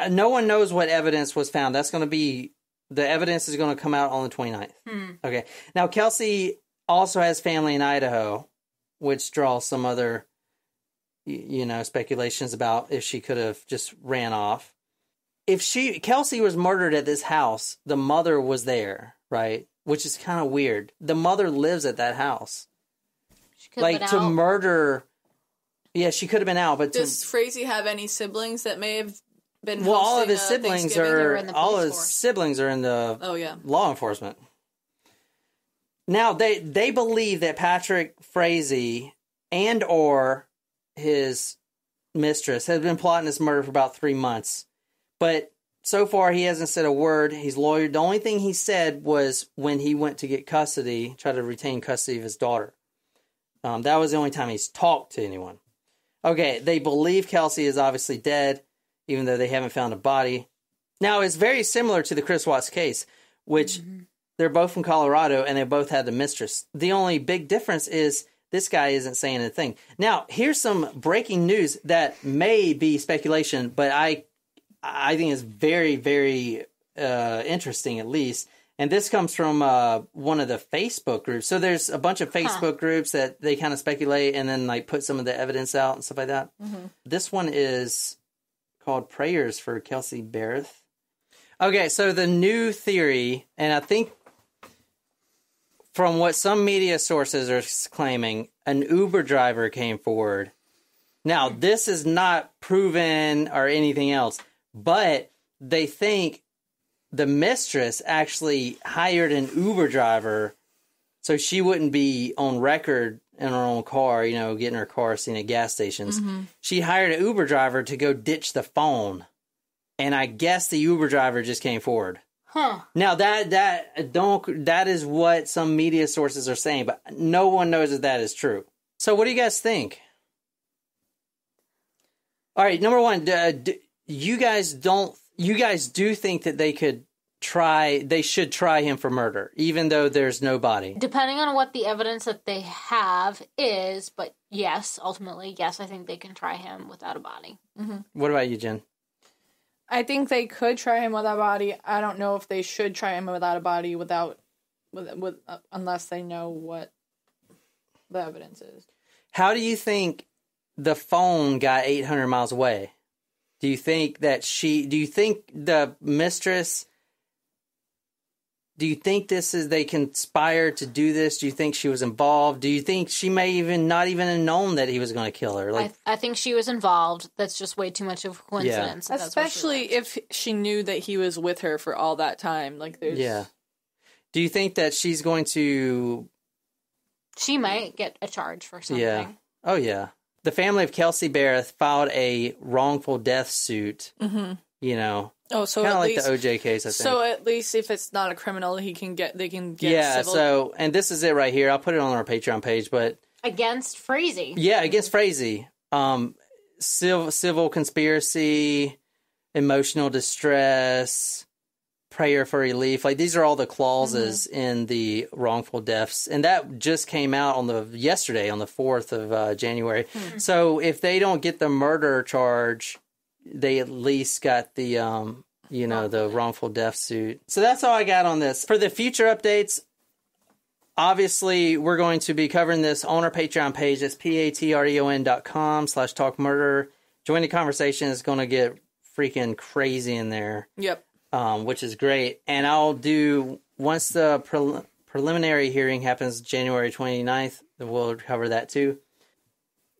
No one knows what evidence was found. That's going to be... The evidence is going to come out on the 29th. Okay. Now, Kelsey also has family in Idaho, which draws some other, you know, speculations about if she could have just ran off. If Kelsey was murdered at this house, the mother was there, right? Which is kind of weird. The mother lives at that house. She could have been to out. murder... Yeah, she could have been out, but... Does Frazee have any siblings that may have been all of his siblings are in the all police his force. siblings are in the law enforcement. Now they believe that Patrick Frazee and or his mistress has been plotting this murder for about 3 months, but so far he hasn't said a word. He's lawyered. The only thing he said was when he went to get custody, try to retain custody of his daughter. That was the only time he's talked to anyone. Okay, they believe Kelsey is obviously dead, even though they haven't found a body. Now, it's very similar to the Chris Watts case, which they're both from Colorado, and they both had the mistress. The only big difference is this guy isn't saying anything. Now, here's some breaking news that may be speculation, but I think it's very, very interesting, at least. And this comes from one of the Facebook groups. So there's a bunch of Facebook groups that they kind of speculate and then like put some of the evidence out and stuff like that. This one is... called Prayers for Kelsey Berreth. Okay, so the new theory, and I think from what some media sources are claiming, an Uber driver came forward. Now, this is not proven or anything else, but they think the mistress actually hired an Uber driver so she wouldn't be on record in her own car, you know, getting her car seen at gas stations. She hired an Uber driver to go ditch the phone. And I guess the Uber driver just came forward. Now that is what some media sources are saying, but no one knows if that is true. So what do you guys think? All right, number one, you guys do think that they should try him for murder, even though there's no body. Depending on what the evidence that they have is, but yes, ultimately, yes, I think they can try him without a body. What about you, Jen? I think they could try him without a body. I don't know if they should try him without a body unless they know what the evidence is. How do you think the phone got 800 miles away? Do you think the mistress... Do you think they conspired to do this? Do you think she was involved? Do you think she may even not even have known that he was going to kill her? I think she was involved. That's just way too much of a coincidence. Yeah. Especially if she knew that he was with her for all that time. Yeah. Do you think that she's going to... She might get a charge for something. Yeah. Oh, yeah. The family of Kelsey Berreth filed a wrongful death suit, you know... Oh, so kind of like least, the OJ case, I think. So at least if it's not a criminal, they can get yeah, civil. So, and this is it right here. I'll put it on our Patreon page, but... Against Frazee. Yeah, against Frazee. Civil conspiracy, emotional distress, prayer for relief. Like, these are all the clauses in the wrongful deaths. And that just came out yesterday, on the 4th of January. So if they don't get the murder charge, they at least got the, the wrongful death suit. So that's all I got on this. For the future updates, obviously, we're going to be covering this on our Patreon page. That's patreon.com/talkmurder. Join the conversation. It's going to get freaking crazy in there. Yep. Which is great. And I'll do, once the preliminary hearing happens January 29th, we'll cover that too.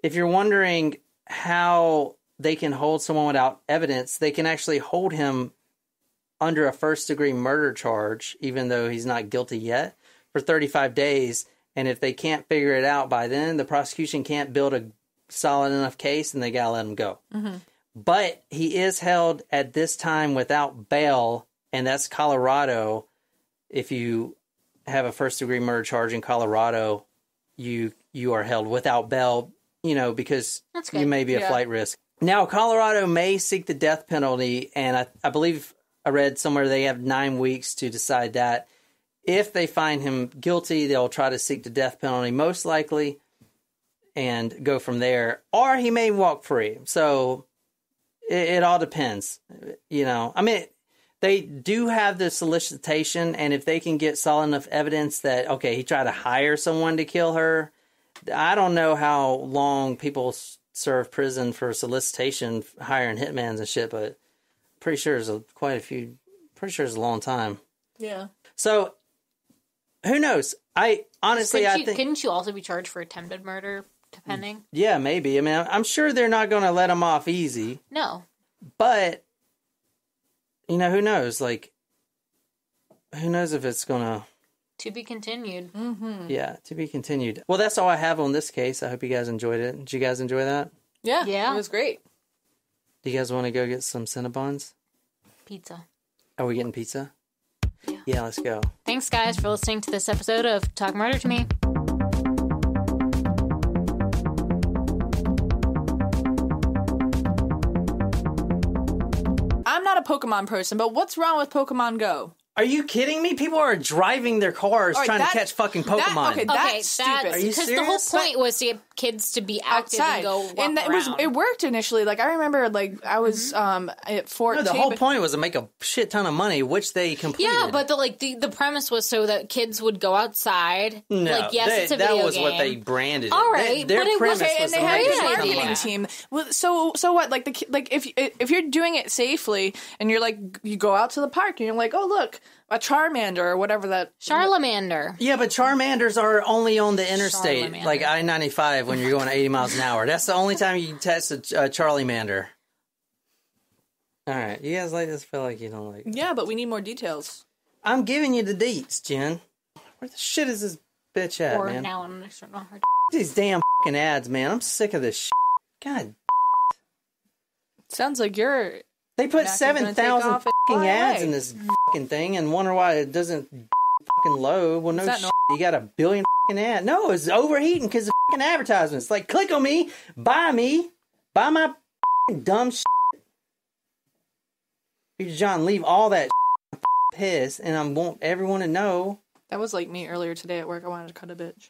If you're wondering how they can hold someone without evidence, they can actually hold him under a first-degree murder charge, even though he's not guilty yet, for 35 days. And if they can't figure it out by then, the prosecution can't build a solid enough case, and they gotta let him go. But he is held at this time without bail, and that's Colorado. If you have a first-degree murder charge in Colorado, you are held without bail, because you may be a flight risk. Now, Colorado may seek the death penalty, and I believe I read somewhere they have 9 weeks to decide that. If they find him guilty, they'll try to seek the death penalty, most likely, and go from there. Or he may walk free. So it all depends. They do have the solicitation, and if they can get solid enough evidence that, okay, he tried to hire someone to kill her, I don't know how long people serve prison for solicitation, hiring hitmans and shit, but pretty sure it's pretty sure it's a long time. Yeah. So, who knows? I think... Couldn't you also be charged for attempted murder, depending? Yeah, maybe. I mean, I'm sure they're not going to let him off easy. No. But, who knows? Like, who knows if it's going to... To be continued. Mm-hmm. Yeah, to be continued. Well, that's all I have on this case. I hope you guys enjoyed it. Did you guys enjoy that? Yeah. It was great. Do you guys want to go get some Cinnabons? Pizza. Are we getting pizza? Yeah, let's go. Thanks, guys, for listening to this episode of Talk Murder to Me. I'm not a Pokemon person, but what's wrong with Pokemon Go? Are you kidding me? People are driving their cars trying to catch fucking Pokemon. That's stupid. Are you serious? Because the whole point was to get kids to be active outside and go walk and around. It worked initially. Like, I remember, I was at 14. No, the whole point was to make a shit ton of money, which they completed. Yeah, but the premise was so that kids would go outside. No, it's a video game. That was what they branded. All right, their but it premise was, was and they had a good marketing team. Well, so what? If you're doing it safely and you're you go out to the park and you're like, oh look, a Charmander or whatever that... Charlamander. Yeah, but Charmanders are only on the interstate, like I-95 when you're going 80 miles an hour. That's the only time you can test a Charliemander. All right, you guys like this? Feel like you don't like... Yeah, but we need more details. I'm giving you the deets, Jen. Where the shit is this bitch at, man? Now I'm starting to hurt. These damn fucking ads, man. I'm sick of this shit. God. Sounds like you're... They put 7,000 fucking ads in this fucking thing and wonder why it doesn't fucking load. Well, no shit. You got a billion fucking ads. No, it's overheating because of fucking advertisements. Like, click on me, buy my fucking dumb shit. John, leave all that shit. I'm pissed, and I want everyone to know. That was like me earlier today at work. I wanted to cut a bitch.